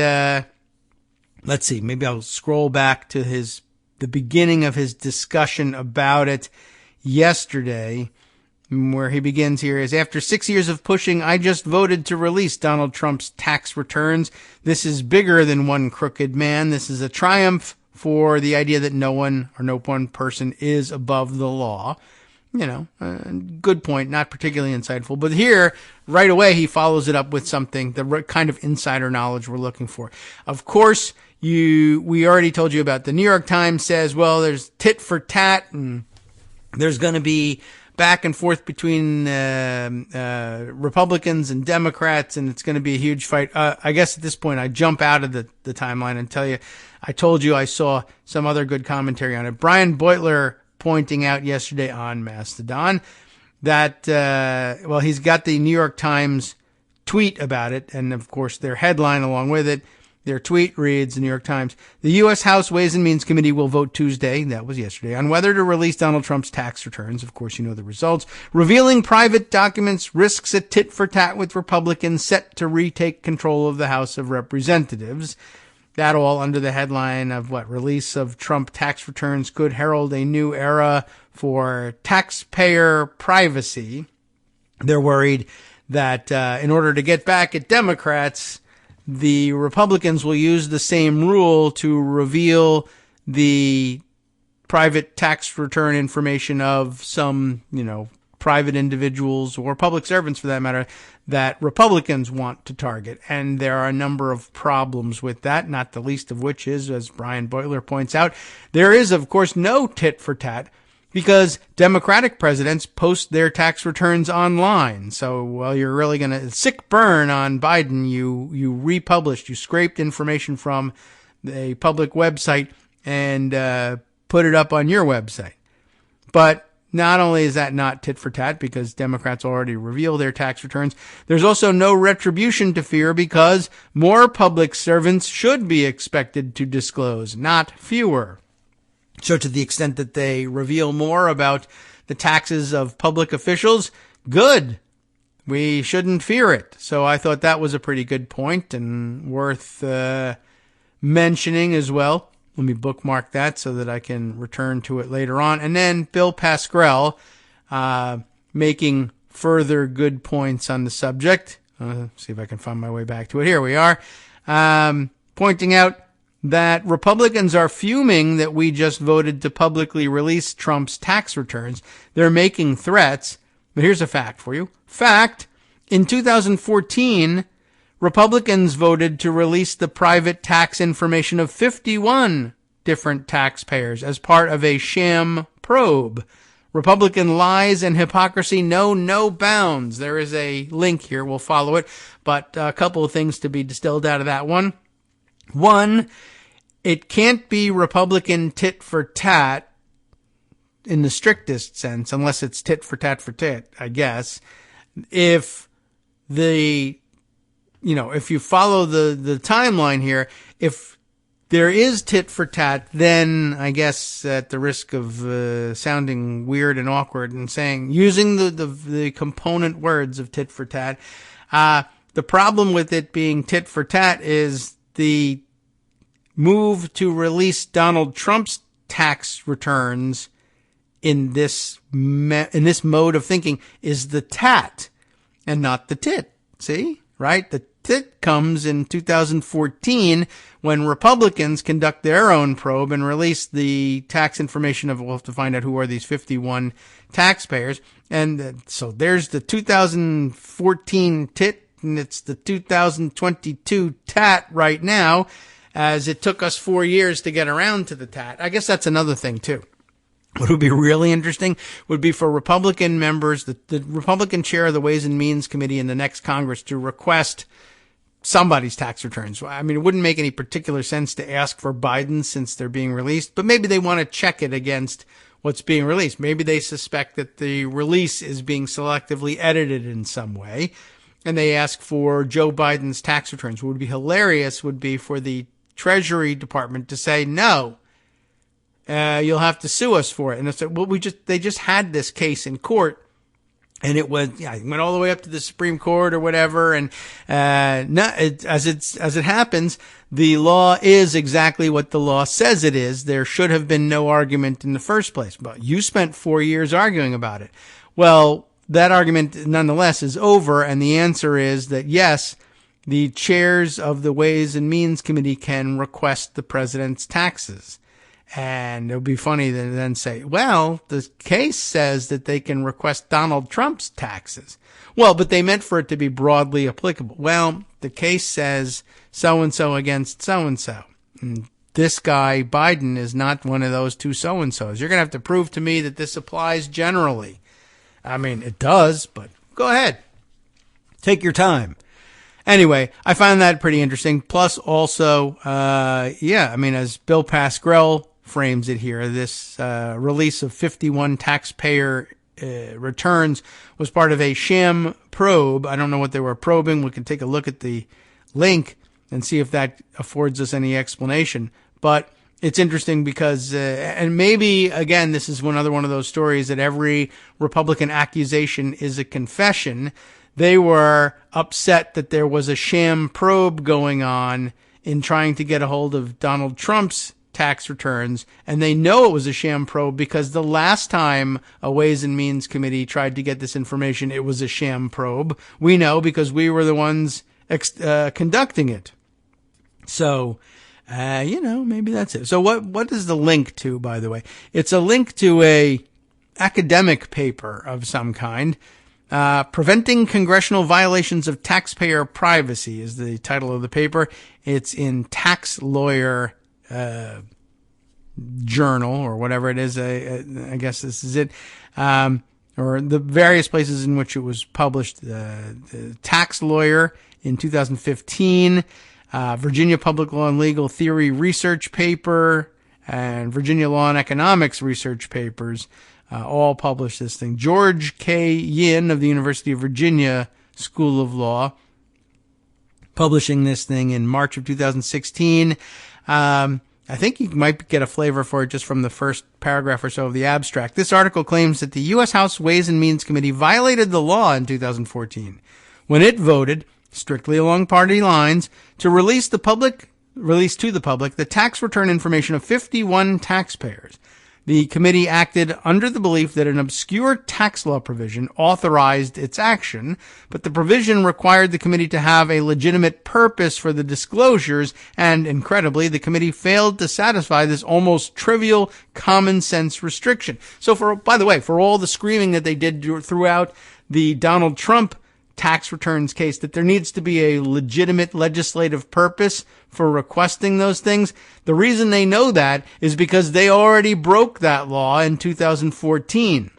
let's see, maybe I'll scroll back to the beginning of his discussion about it yesterday, where he begins here is, after 6 years of pushing, I just voted to release Donald Trump's tax returns. This is bigger than one crooked man. This is a triumph for the idea that no one or no one person is above the law. You know, good point, not particularly insightful. But here, right away, he follows it up with something, the kind of insider knowledge we're looking for. Of course, we already told you about the New York Times says, well, there's tit for tat, and there's going to be back and forth between Republicans and Democrats, and it's going to be a huge fight. I guess at this point, I jump out of the timeline and tell you, I told you I saw some other good commentary on it. Brian Beutler pointing out yesterday on Mastodon that, he's got the New York Times tweet about it, and of course their headline along with it. Their tweet reads, the New York Times, the U.S. House Ways and Means Committee will vote Tuesday, that was yesterday, on whether to release Donald Trump's tax returns. Of course, you know the results. Revealing private documents risks a tit-for-tat with Republicans set to retake control of the House of Representatives. That all under the headline of release of Trump tax returns could herald a new era for taxpayer privacy. They're worried that in order to get back at Democrats, the Republicans will use the same rule to reveal the private tax return information of some, private individuals or public servants for that matter that Republicans want to target. And there are a number of problems with that, not the least of which is, as Brian Beutler points out, there is, of course, no tit for tat because Democratic presidents post their tax returns online. So, you're really going to sick burn on Biden. You republished, you scraped information from a public website and put it up on your website. But not only is that not tit for tat because Democrats already reveal their tax returns, there's also no retribution to fear because more public servants should be expected to disclose, not fewer. So to the extent that they reveal more about the taxes of public officials, good. We shouldn't fear it. So I thought that was a pretty good point and worth mentioning as well. Let me bookmark that so that I can return to it later on. And then Bill Pascrell making further good points on the subject. See if I can find my way back to it. Here we are. Pointing out that Republicans are fuming that we just voted to publicly release Trump's tax returns. They're making threats. But here's a fact for you. Fact, in 2014, Republicans voted to release the private tax information of 51 different taxpayers as part of a sham probe. Republican lies and hypocrisy know no bounds. There is a link here. We'll follow it. But a couple of things to be distilled out of that one. One, it can't be Republican tit for tat in the strictest sense, unless it's tit for tat, I guess. If if you follow the timeline here, if there is tit for tat, then I guess at the risk of sounding weird and awkward and using the component words of tit for tat, the problem with it being tit for tat is the move to release Donald Trump's tax returns in this mode of thinking is the tat and not the tit. See? Right? The tit comes in 2014 when Republicans conduct their own probe and release the tax information we'll have to find out who are these 51 taxpayers. And so there's the 2014 tit and it's the 2022 TAT right now, as it took us 4 years to get around to the TAT. I guess that's another thing, too. What would be really interesting would be for Republican members, the Republican chair of the Ways and Means Committee in the next Congress, to request somebody's tax returns. I mean, it wouldn't make any particular sense to ask for Biden since they're being released, but maybe they want to check it against what's being released. Maybe they suspect that the release is being selectively edited in some way, and they ask for Joe Biden's tax returns. What would be hilarious would be for the Treasury Department to say, no, you'll have to sue us for it. And it's like, well, they just had this case in court. And it went all the way up to the Supreme Court or whatever. And, as it happens, the law is exactly what the law says it is. There should have been no argument in the first place. But you spent 4 years arguing about it. Well, that argument nonetheless is over. And the answer is that yes, the chairs of the Ways and Means Committee can request the president's taxes. And it would be funny to then say, well, the case says that they can request Donald Trump's taxes. Well, but they meant for it to be broadly applicable. Well, the case says so-and-so against so-and-so. And this guy, Biden, is not one of those two so-and-sos. You're going to have to prove to me that this applies generally. I mean, it does, but go ahead. Take your time. Anyway, I find that pretty interesting. Plus also, as Bill Pascrell frames it here, this release of 51 taxpayer returns was part of a sham probe. I don't know what they were probing. We can take a look at the link and see if that affords us any explanation. But it's interesting because, and maybe, again, this is another one of those stories that every Republican accusation is a confession. They were upset that there was a sham probe going on in trying to get a hold of Donald Trump's tax returns, and they know it was a sham probe because the last time a Ways and Means Committee tried to get this information, it was a sham probe. We know because we were the ones conducting it. So, maybe that's it. So what is the link to, by the way? It's a link to a academic paper of some kind. Preventing Congressional Violations of Taxpayer Privacy is the title of the paper. It's in Tax Lawyer Journal or whatever it is. I guess this is it. Or the various places in which it was published. The Tax Lawyer in 2015, Virginia Public Law and Legal Theory Research Paper, and Virginia Law and Economics Research Papers. All published this thing. George K. Yin of the University of Virginia School of Law, publishing this thing in March of 2016. I think you might get a flavor for it just from the first paragraph or so of the abstract. This article claims that the U.S. House Ways and Means Committee violated the law in 2014 when it voted, strictly along party lines, to release to the public the tax return information of 51 taxpayers. The committee acted under the belief that an obscure tax law provision authorized its action, but the provision required the committee to have a legitimate purpose for the disclosures, and incredibly, the committee failed to satisfy this almost trivial common sense restriction. So by the way, for all the screaming that they did throughout the Donald Trump tax returns case, that there needs to be a legitimate legislative purpose for requesting those things. The reason they know that is because they already broke that law in 2014.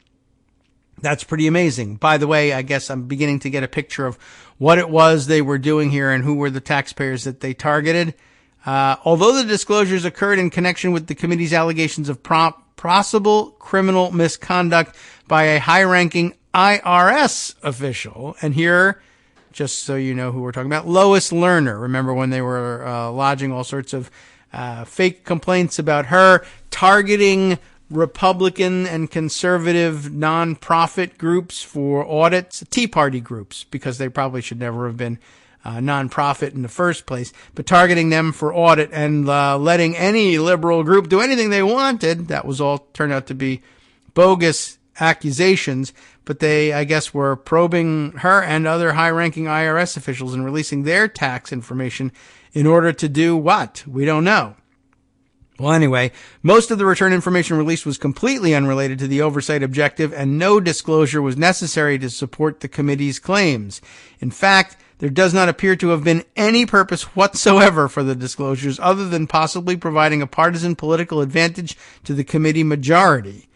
That's pretty amazing. By the way, I guess I'm beginning to get a picture of what it was they were doing here and who were the taxpayers that they targeted. Although the disclosures occurred in connection with the committee's allegations of possible criminal misconduct by a high-ranking IRS official, and here, just so you know who we're talking about, Lois Lerner. Remember when they were lodging all sorts of fake complaints about her, targeting Republican and conservative nonprofit groups for audits, Tea Party groups, because they probably should never have been nonprofit in the first place, but targeting them for audit and letting any liberal group do anything they wanted. That was all turned out to be bogus accusations, but they, I guess, were probing her and other high-ranking IRS officials and releasing their tax information in order to do what? We don't know. Well, anyway, most of the return information released was completely unrelated to the oversight objective, and no disclosure was necessary to support the committee's claims. In fact, there does not appear to have been any purpose whatsoever for the disclosures other than possibly providing a partisan political advantage to the committee majority.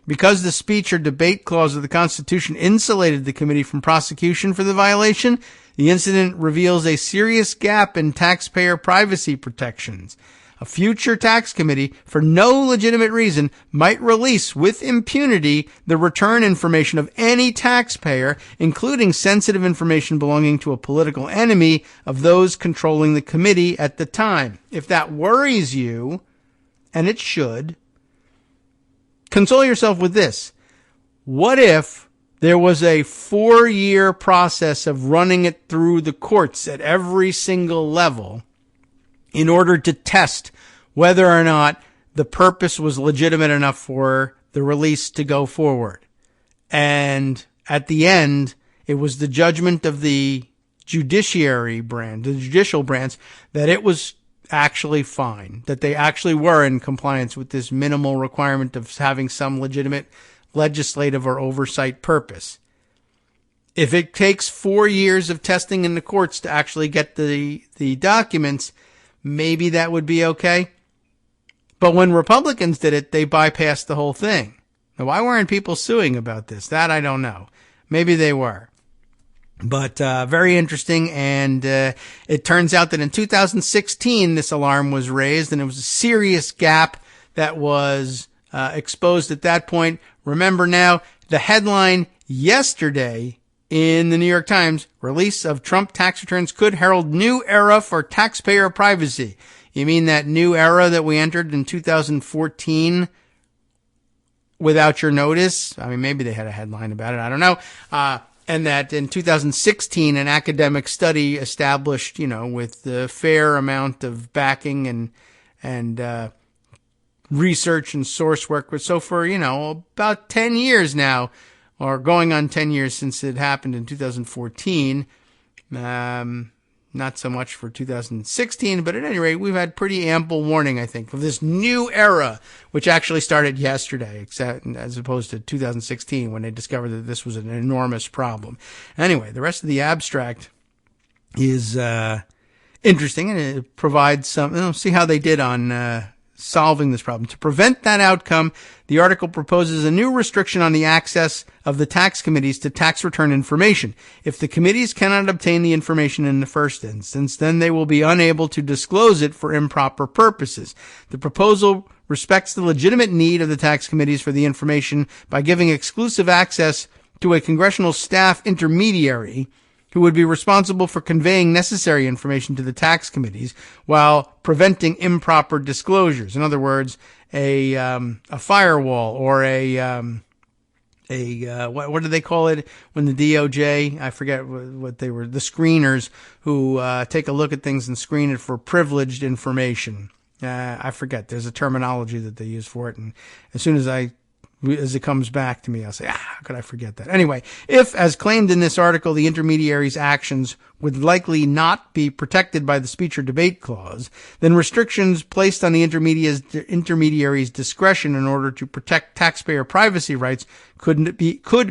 Because the speech or debate clause of the Constitution insulated the committee from prosecution for the violation, the incident reveals a serious gap in taxpayer privacy protections. A future tax committee, for no legitimate reason, might release with impunity the return information of any taxpayer, including sensitive information belonging to a political enemy of those controlling the committee at the time. If that worries you, and it should, console yourself with this. What if there was a 4-year process of running it through the courts at every single level in order to test whether or not the purpose was legitimate enough for the release to go forward? And at the end, it was the judgment of the judicial branch, that it was actually fine, that they actually were in compliance with this minimal requirement of having some legitimate legislative or oversight purpose. If it takes 4 years of testing in the courts to actually get the documents, maybe that would be okay. But when Republicans did it, they bypassed the whole thing. Now, why weren't people suing about this? That I don't know. Maybe they were. But very interesting, and it turns out that in 2016, this alarm was raised, and it was a serious gap that was exposed at that point. Remember now, the headline yesterday in the New York Times, release of Trump tax returns could herald new era for taxpayer privacy. You mean that new era that we entered in 2014 without your notice? I mean, maybe they had a headline about it. I don't know. And that in 2016, an academic study established, with a fair amount of backing and research and source work. So for, about 10 years now, or going on 10 years since it happened in 2014, not so much for 2016, but at any rate, we've had pretty ample warning, I think, of this new era, which actually started yesterday, as opposed to 2016 when they discovered that this was an enormous problem. Anyway, the rest of the abstract is interesting, and it provides some, see how they did on solving this problem. To prevent that outcome, the article proposes a new restriction on the access of the tax committees to tax return information. If the committees cannot obtain the information in the first instance, then they will be unable to disclose it for improper purposes. The proposal respects the legitimate need of the tax committees for the information by giving exclusive access to a congressional staff intermediary who would be responsible for conveying necessary information to the tax committees while preventing improper disclosures. In other words, a firewall or what do they call it when the DOJ, I forget what they were, the screeners who take a look at things and screen it for privileged information. I forget. There's a terminology that they use for it, and as soon as it comes back to me, I'll say, how could I forget that? Anyway, if, as claimed in this article, the intermediary's actions would likely not be protected by the speech or debate clause, then restrictions placed on the intermediary's discretion in order to protect taxpayer privacy rights could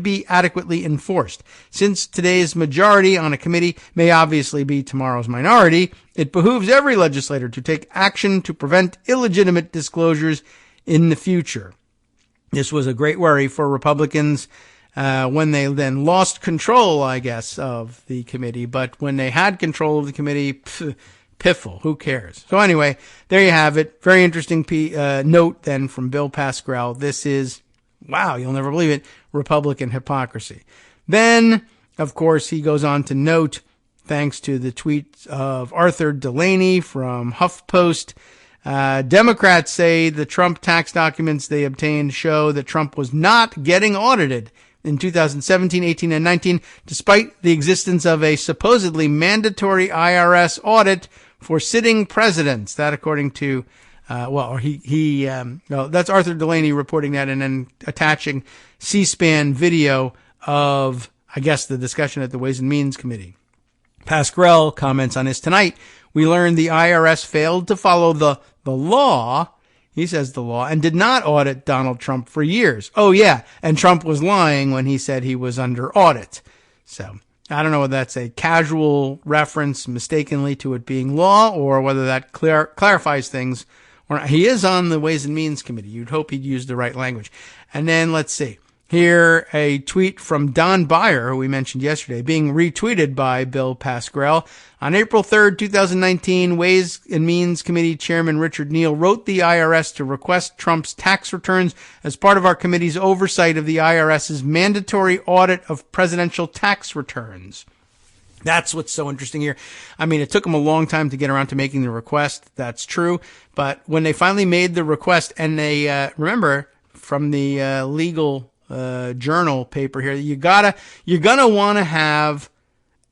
be adequately enforced. Since today's majority on a committee may obviously be tomorrow's minority, it behooves every legislator to take action to prevent illegitimate disclosures in the future. This was a great worry for Republicans when they then lost control, I guess, of the committee. But when they had control of the committee, piffle, who cares? So anyway, there you have it. Very interesting note then from Bill Pascrell. This is, wow, you'll never believe it, Republican hypocrisy. Then, of course, he goes on to note, thanks to the tweets of Arthur Delaney from HuffPost, Democrats say the Trump tax documents they obtained show that Trump was not getting audited in 2017, 18, and 19, despite the existence of a supposedly mandatory IRS audit for sitting presidents. That, according to, that's Arthur Delaney reporting that and then attaching C-SPAN video of, I guess, the discussion at the Ways and Means Committee. Pascrell comments on this tonight. We learned the IRS failed to follow the law he says the law, and did not audit Donald Trump for years. Oh, yeah, and Trump was lying when he said he was under audit. So I don't know whether that's a casual reference mistakenly to it being law or whether that clarifies things. Or not. He is on the Ways and Means Committee. You'd hope he'd use the right language. And then let's see. Here, a tweet from Don Beyer, who we mentioned yesterday, being retweeted by Bill Pascrell. On April 3rd, 2019, Ways and Means Committee Chairman Richard Neal wrote the IRS to request Trump's tax returns as part of our committee's oversight of the IRS's mandatory audit of presidential tax returns. That's what's so interesting here. I mean, it took them a long time to get around to making the request. That's true. But when they finally made the request, and they, remember from the legal journal paper here, you're gonna want to have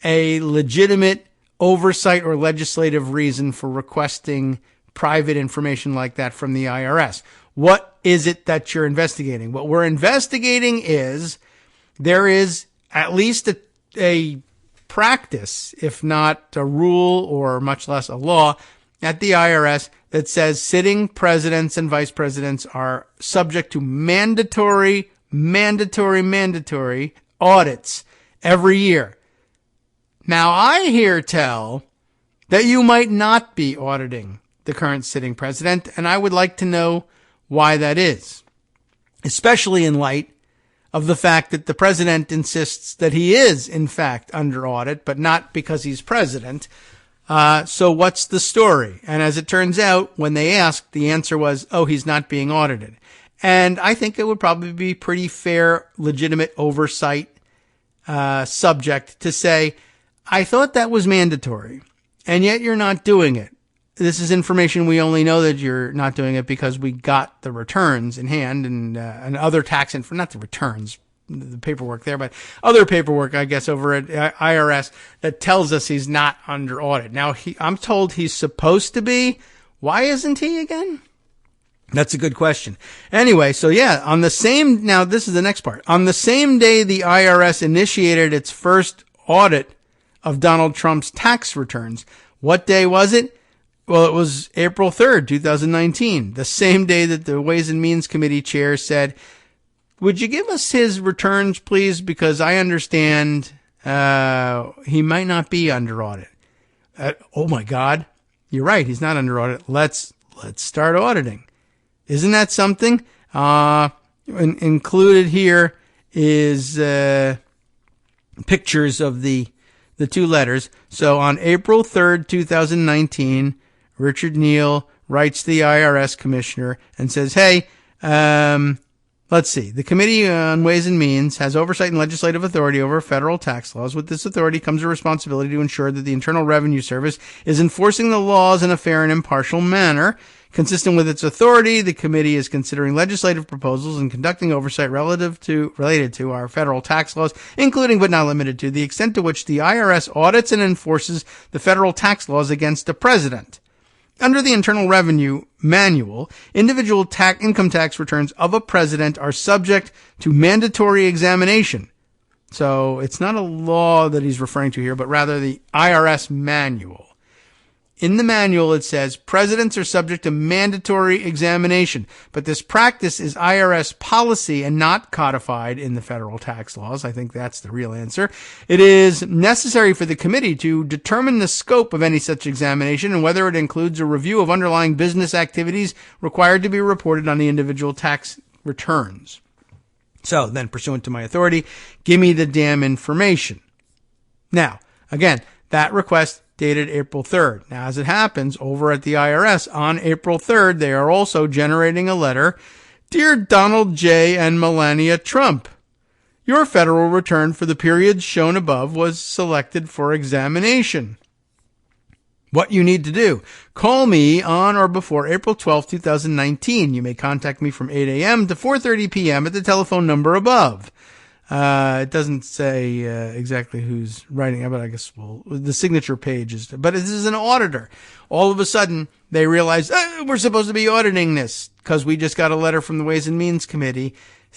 a legitimate oversight or legislative reason for requesting private information like that from the IRS. What is it that you're investigating? What we're investigating is there is at least a practice, if not a rule or much less a law at the IRS that says sitting presidents and vice presidents are subject to mandatory audits every year. Now, I hear tell that you might not be auditing the current sitting president, and I would like to know why that is, especially in light of the fact that the president insists that he is, in fact, under audit, but not because he's president. So what's the story? And as it turns out, when they asked, the answer was, oh, he's not being audited. And I think it would probably be pretty fair, legitimate oversight subject to say, I thought that was mandatory, and yet you're not doing it. This is information we only know that you're not doing it because we got the returns in hand and other tax info, not the returns, the paperwork there, but other paperwork, I guess, over at IRS that tells us he's not under audit. Now, I'm told he's supposed to be. Why isn't he again? That's a good question. Anyway, so yeah, now this is the next part. On the same day the IRS initiated its first audit of Donald Trump's tax returns, what day was it? Well, it was April 3rd, 2019, the same day that the Ways and Means Committee chair said, would you give us his returns, please? Because I understand he might not be under audit. Oh, my God. You're right. He's not under audit. Let's start auditing. Isn't that something? Included here is pictures of the two letters. So on April 3rd, 2019, Richard Neal writes the IRS commissioner and says, hey, let's see. The Committee on Ways and Means has oversight and legislative authority over federal tax laws. With this authority comes a responsibility to ensure that the Internal Revenue Service is enforcing the laws in a fair and impartial manner. Consistent with its authority, the committee is considering legislative proposals and conducting oversight related to our federal tax laws, including but not limited to the extent to which the IRS audits and enforces the federal tax laws against the president. Under the Internal Revenue Manual, individual income tax returns of a president are subject to mandatory examination. So it's not a law that he's referring to here, but rather the IRS manual. In the manual, it says presidents are subject to mandatory examination, but this practice is IRS policy and not codified in the federal tax laws. I think that's the real answer. It is necessary for the committee to determine the scope of any such examination and whether it includes a review of underlying business activities required to be reported on the individual tax returns. So then, pursuant to my authority, give me the damn information. Now, again, that request dated April 3rd. Now, as it happens, over at the IRS on April 3rd, they are also generating a letter. Dear Donald J. and Melania Trump, your federal return for the periods shown above was selected for examination. What you need to do, call me on or before April 12, 2019. You may contact me from 8 a.m. to 4:30 p.m. at the telephone number above. It doesn't say exactly who's writing it, but I guess the signature page is. But this is an auditor. All of a sudden, they realize we're supposed to be auditing this because we just got a letter from the Ways and Means Committee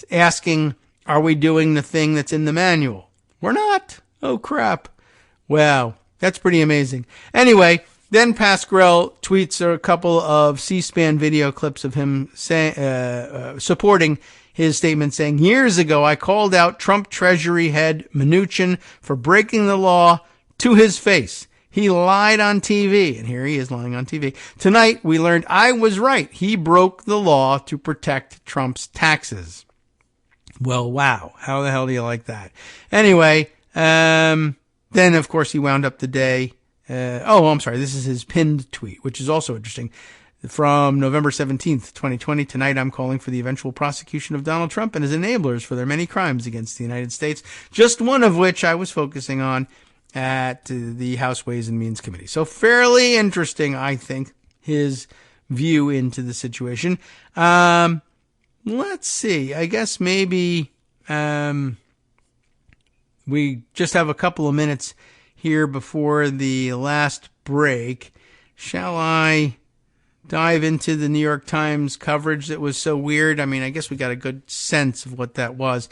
asking, are we doing the thing that's in the manual? We're not. Oh, crap. Wow. That's pretty amazing. Anyway, Then Pasquarel tweets a couple of C-SPAN video clips of him supporting his statement, saying, "Years ago, I called out Trump Treasury head Mnuchin for breaking the law to his face. He lied on TV." And here he is lying on TV. "Tonight, we learned I was right. He broke the law to protect Trump's taxes." Well, wow. How the hell do you like that? Anyway, then, of course, he wound up the day. I'm sorry. This is his pinned tweet, which is also interesting. From November 17th, 2020, "Tonight I'm calling for the eventual prosecution of Donald Trump and his enablers for their many crimes against the United States, just one of which I was focusing on at the House Ways and Means Committee." So fairly interesting, I think, his view into the situation. Let's see. I guess maybe we just have a couple of minutes here before the last break. Shall I dive into the New York Times coverage that was so weird? I mean, I guess we got a good sense of what that was,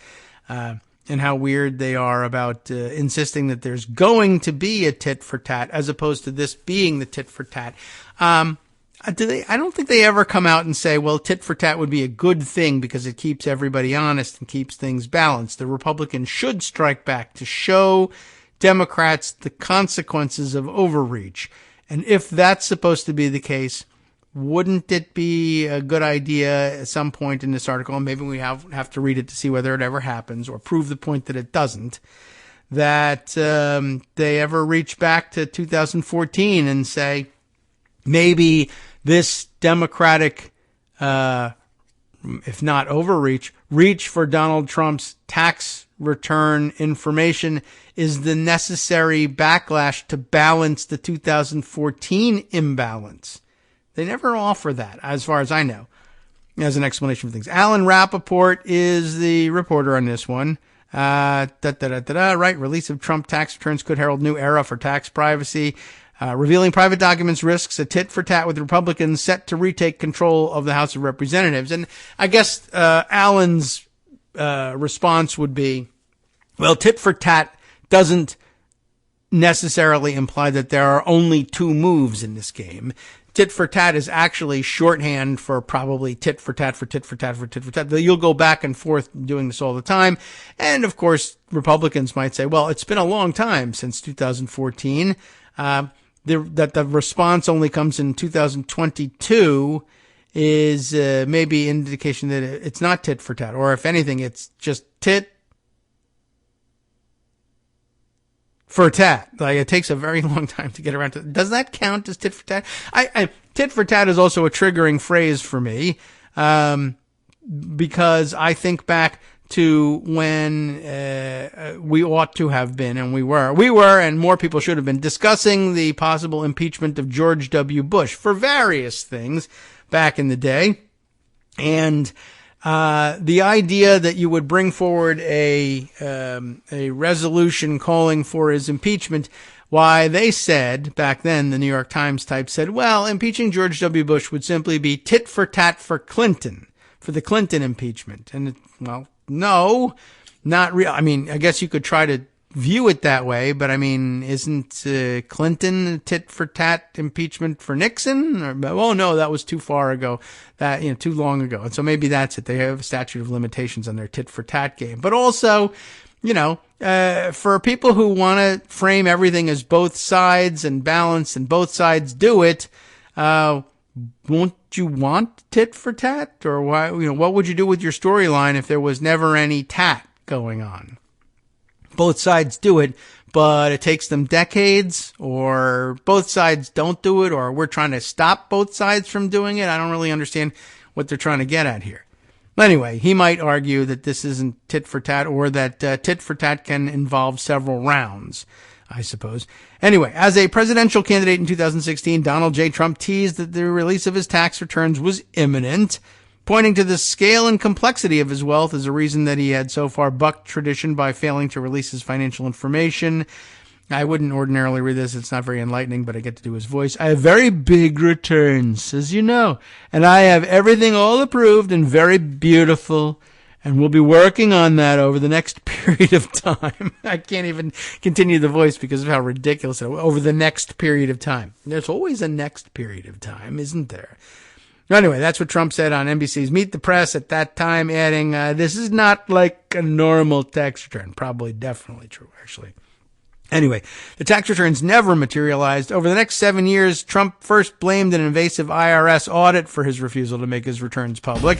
and how weird they are about insisting that there's going to be a tit for tat as opposed to this being the tit for tat. I don't think they ever come out and say, well, tit for tat would be a good thing because it keeps everybody honest and keeps things balanced. The Republicans should strike back to show Democrats the consequences of overreach. And if that's supposed to be the case, wouldn't it be a good idea at some point in this article, and maybe we have to read it to see whether it ever happens or prove the point that it doesn't, that they ever reach back to 2014 and say, maybe this Democratic, if not overreach, reach for Donald Trump's tax return information is the necessary backlash to balance the 2014 imbalance. They never offer that, as far as I know, as an explanation for things. Alan Rappaport is the reporter on this one. Right. Release of Trump tax returns could herald new era for tax privacy. Revealing private documents risks a tit for tat with Republicans set to retake control of the House of Representatives. And I guess Alan's response would be, well, tit for tat doesn't necessarily imply that there are only two moves in this game. Tit for tat is actually shorthand for probably tit for tat for tit for tat for tit for tat. You'll go back and forth doing this all the time. And of course, Republicans might say, well, it's been a long time since 2014. That the response only comes in 2022 is maybe an indication that it's not tit for tat, or if anything, it's just tit for tat. Like, it takes a very long time to get around to. Does that count as tit for tat? Tit for tat is also a triggering phrase for me, because I think back to when we ought to have been, and we were, and more people should have been discussing the possible impeachment of George W. Bush for various things back in the day. And the idea that you would bring forward a resolution calling for his impeachment, why they said back then, the New York Times type said, well, impeaching George W. Bush would simply be tit for tat for Clinton, for the Clinton impeachment. And well, no, not real. I mean, I guess you could try to view it that way, but I mean, isn't Clinton a tit for tat impeachment for Nixon? Oh no, that was too far ago. Too long ago. And so maybe that's it. They have a statute of limitations on their tit for tat game. But also, for people who want to frame everything as both sides and balance and both sides do it, won't you want tit for tat? Or why, what would you do with your storyline if there was never any tat going on? Both sides do it, but it takes them decades, or both sides don't do it, or we're trying to stop both sides from doing it. I don't really understand what they're trying to get at here. But anyway, he might argue that this isn't tit for tat, or that tit for tat can involve several rounds, I suppose. Anyway, as a presidential candidate in 2016, Donald J. Trump teased that the release of his tax returns was imminent, pointing to the scale and complexity of his wealth as a reason that he had so far bucked tradition by failing to release his financial information. I wouldn't ordinarily read this. It's not very enlightening, but I get to do his voice. I have very big returns, as you know, and I have everything all approved and very beautiful. And we'll be working on that over the next period of time. I can't even continue the voice because of how ridiculous it is. Over the next period of time. There's always a next period of time, isn't there? Anyway, that's what Trump said on NBC's Meet the Press at that time, adding, this is not like a normal tax return. Probably definitely true, actually. Anyway, the tax returns never materialized. Over the next 7 years, Trump first blamed an invasive IRS audit for his refusal to make his returns public.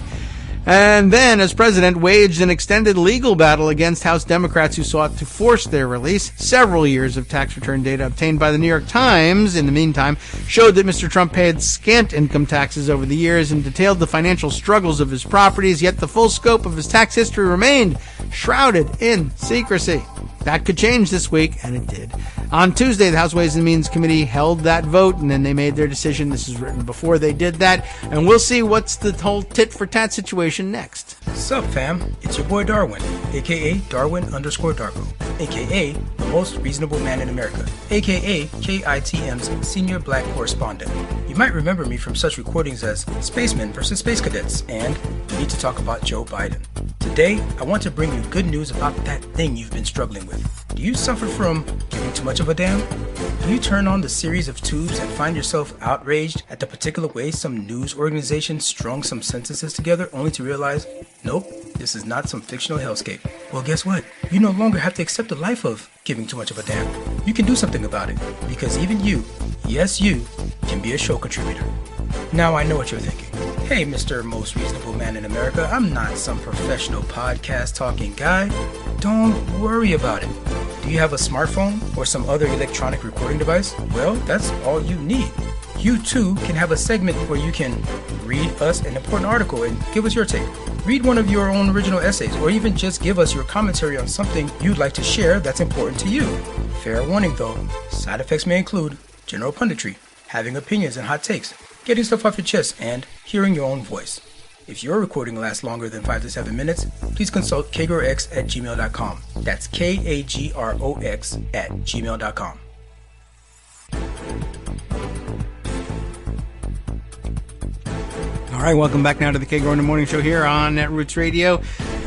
And then, as president, waged an extended legal battle against House Democrats who sought to force their release. Several years of tax return data obtained by the New York Times, in the meantime, showed that Mr. Trump paid scant income taxes over the years and detailed the financial struggles of his properties, yet the full scope of his tax history remained shrouded in secrecy. That could change this week, and it did. On Tuesday, the House Ways and Means Committee held that vote, and then they made their decision. This is written before they did that, and we'll see what's the whole tit-for-tat situation next. Sup, fam? It's your boy Darwin, a.k.a. Darwin_Darko, a.k.a. the most reasonable man in America, a.k.a. KITM's senior black correspondent. You might remember me from such recordings as Spacemen vs. Space Cadets and We Need to Talk About Joe Biden. Today, I want to bring you good news about that thing you've been struggling with. Do you suffer from giving too much of a damn? Do you turn on the series of tubes and find yourself outraged at the particular way some news organization strung some sentences together only to realize, nope, this is not some fictional hellscape? Well, guess what? You no longer have to accept the life of giving too much of a damn. You can do something about it, because even you, yes you, can be a show contributor. Now I know what you're thinking. Hey, Mr. Most Reasonable Man in America, I'm not some professional podcast talking guy. Don't worry about it. Do you have a smartphone or some other electronic recording device? Well, that's all you need. You too can have a segment where you can read us an important article and give us your take. Read one of your own original essays, or even just give us your commentary on something you'd like to share that's important to you. Fair warning though, side effects may include general punditry, having opinions and hot takes, getting stuff off your chest, and hearing your own voice. If your recording lasts longer than 5 to 7 minutes, please consult kagrox@gmail.com. That's KAGROX@gmail.com. All right, welcome back now to the Kagro in the Morning Show here on Netroots Radio.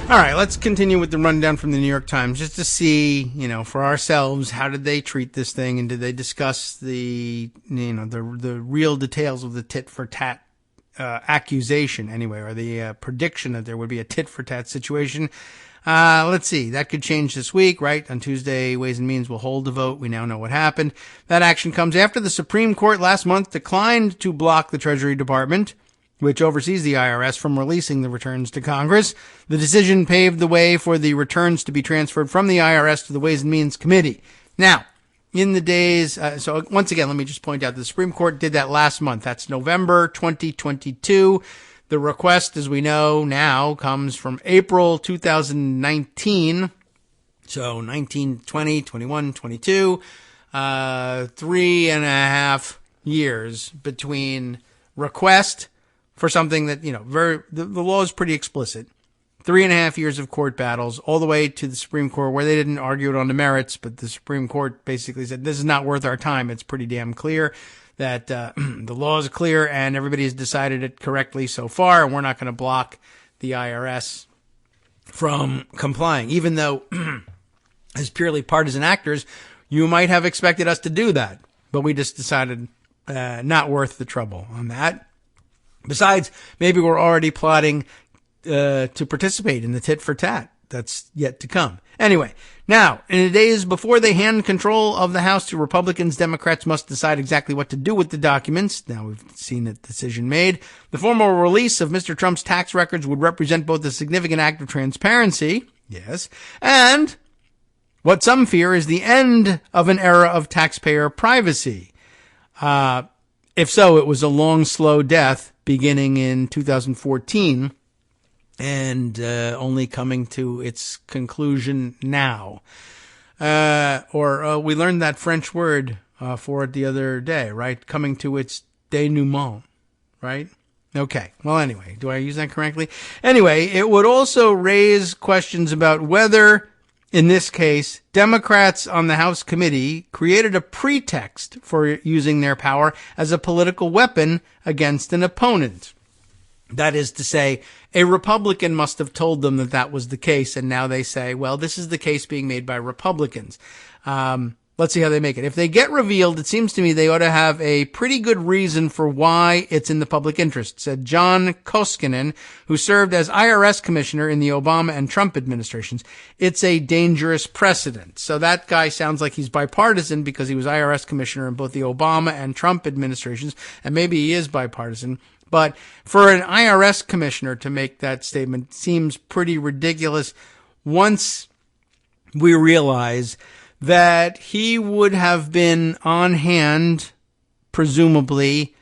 All right, let's continue with the rundown from the New York Times just to see, for ourselves, how did they treat this thing, and did they discuss the real details of the tit-for-tat accusation anyway, or the prediction that there would be a tit-for-tat situation. Let's see. That could change this week, right? On Tuesday, Ways and Means will hold the vote. We now know what happened. That action comes after the Supreme Court last month declined to block the Treasury Department, which oversees the IRS, from releasing the returns to Congress. The decision paved the way for the returns to be transferred from the IRS to the Ways and Means Committee. Now, in the days, so once again, let me just point out, the Supreme Court did that last month. That's November 2022. The request, as we know now, comes from April 2019. So 19, 20, 21, 22, 3.5 years between request for something that, the law is pretty explicit. 3.5 years of court battles, all the way to the Supreme Court, where they didn't argue it on the merits, but the Supreme Court basically said, this is not worth our time. It's pretty damn clear that the law is clear and everybody has decided it correctly so far, and we're not going to block the IRS from complying, even though as purely partisan actors, you might have expected us to do that, but we just decided not worth the trouble on that. Besides, maybe we're already plotting to participate in the tit for tat. That's yet to come. Anyway, now, in the days before they hand control of the House to Republicans, Democrats must decide exactly what to do with the documents. Now we've seen the decision made. The formal release of Mr. Trump's tax records would represent both a significant act of transparency, yes, and what some fear is the end of an era of taxpayer privacy. If so, it was a long, slow death beginning in 2014. And only coming to its conclusion now. We learned that French word for it the other day, right? Coming to its denouement, right? Okay. Well, anyway, do I use that correctly? Anyway, it would also raise questions about whether, in this case, Democrats on the House committee created a pretext for using their power as a political weapon against an opponent. That is to say, a Republican must have told them that that was the case, and now they say, well, this is the case being made by Republicans. Let's see how they make it. If they get revealed, it seems to me they ought to have a pretty good reason for why it's in the public interest, said John Koskinen, who served as IRS commissioner in the Obama and Trump administrations. It's a dangerous precedent. So that guy sounds like he's bipartisan because he was IRS commissioner in both the Obama and Trump administrations, and maybe he is bipartisan. But for an IRS commissioner to make that statement seems pretty ridiculous once we realize that he would have been on hand, presumably,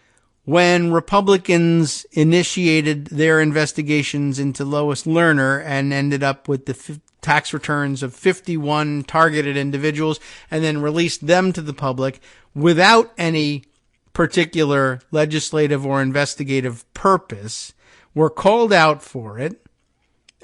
when Republicans initiated their investigations into Lois Lerner and ended up with the tax returns of 51 targeted individuals and then released them to the public without any particular legislative or investigative purpose, were called out for it.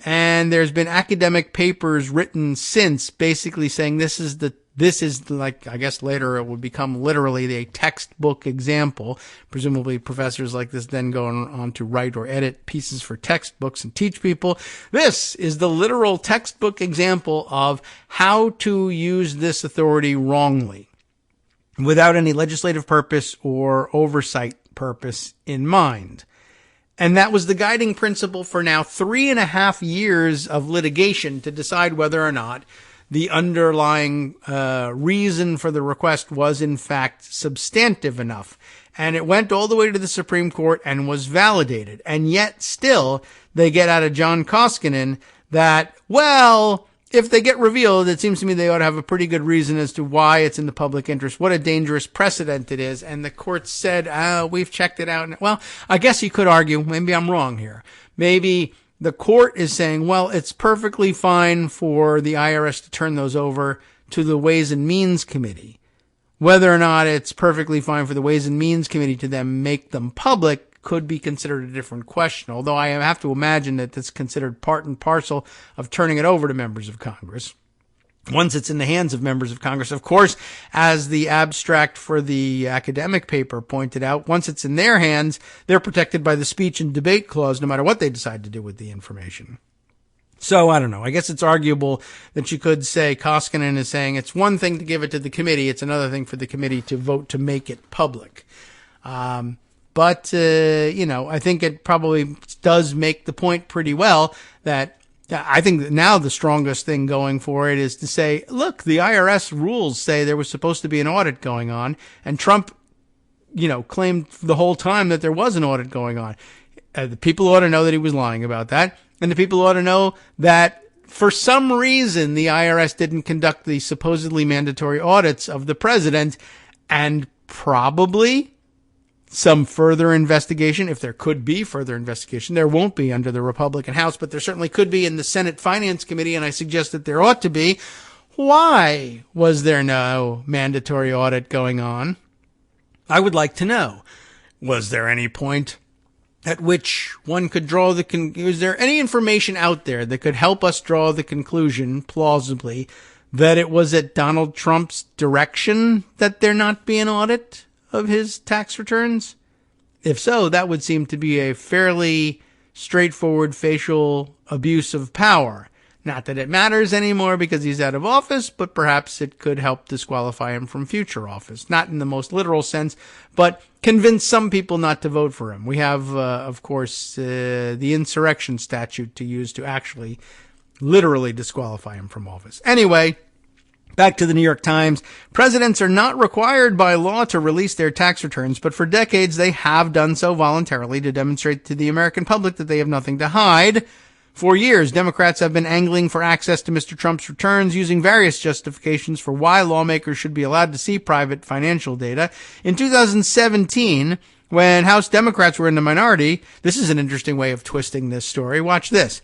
And there's been academic papers written since basically saying this is like, I guess later it would become literally a textbook example. Presumably professors like this then go on to write or edit pieces for textbooks and teach people. This is the literal textbook example of how to use this authority wrongly without any legislative purpose or oversight purpose in mind. And that was the guiding principle for now 3.5 years of litigation to decide whether or not the underlying reason for the request was in fact substantive enough. And it went all the way to the Supreme Court and was validated. And yet still they get out of John Koskinen that, well, if they get revealed, it seems to me they ought to have a pretty good reason as to why it's in the public interest, what a dangerous precedent it is. And the court said, we've checked it out. Well, I guess you could argue, maybe I'm wrong here. Maybe the court is saying, well, it's perfectly fine for the IRS to turn those over to the Ways and Means Committee. Whether or not it's perfectly fine for the Ways and Means Committee to then make them public could be considered a different question, although I have to imagine that that's considered part and parcel of turning it over to members of Congress. Once it's in the hands of members of Congress, of course, as the abstract for the academic paper pointed out, once it's in their hands, they're protected by the speech and debate clause no matter what they decide to do with the information. So, I don't know. I guess it's arguable that you could say Koskinen is saying it's one thing to give it to the committee, it's another thing for the committee to vote to make it public. But I think it probably does make the point pretty well that I think that now the strongest thing going for it is to say, look, the IRS rules say there was supposed to be an audit going on, and Trump, claimed the whole time that there was an audit going on. The people ought to know that he was lying about that, and the people ought to know that for some reason the IRS didn't conduct the supposedly mandatory audits of the president, and probably some further investigation, if there could be further investigation. There won't be under the Republican House, but there certainly could be in the Senate Finance Committee, and I suggest that there ought to be. Why was there no mandatory audit going on? I would like to know. Was there any point at which one could draw is there any information out there that could help us draw the conclusion, plausibly, that it was at Donald Trump's direction that there not be an audit of his tax returns? If so, that would seem to be a fairly straightforward facial abuse of power. Not that it matters anymore because he's out of office, but perhaps it could help disqualify him from future office. Not in the most literal sense, but convince some people not to vote for him. We have, of course, the insurrection statute to use to actually literally disqualify him from office. Anyway, back to the New York Times. Presidents are not required by law to release their tax returns, but for decades they have done so voluntarily to demonstrate to the American public that they have nothing to hide. For years, Democrats have been angling for access to Mr. Trump's returns, using various justifications for why lawmakers should be allowed to see private financial data. In 2017, when House Democrats were in the minority, this is an interesting way of twisting this story. Watch this.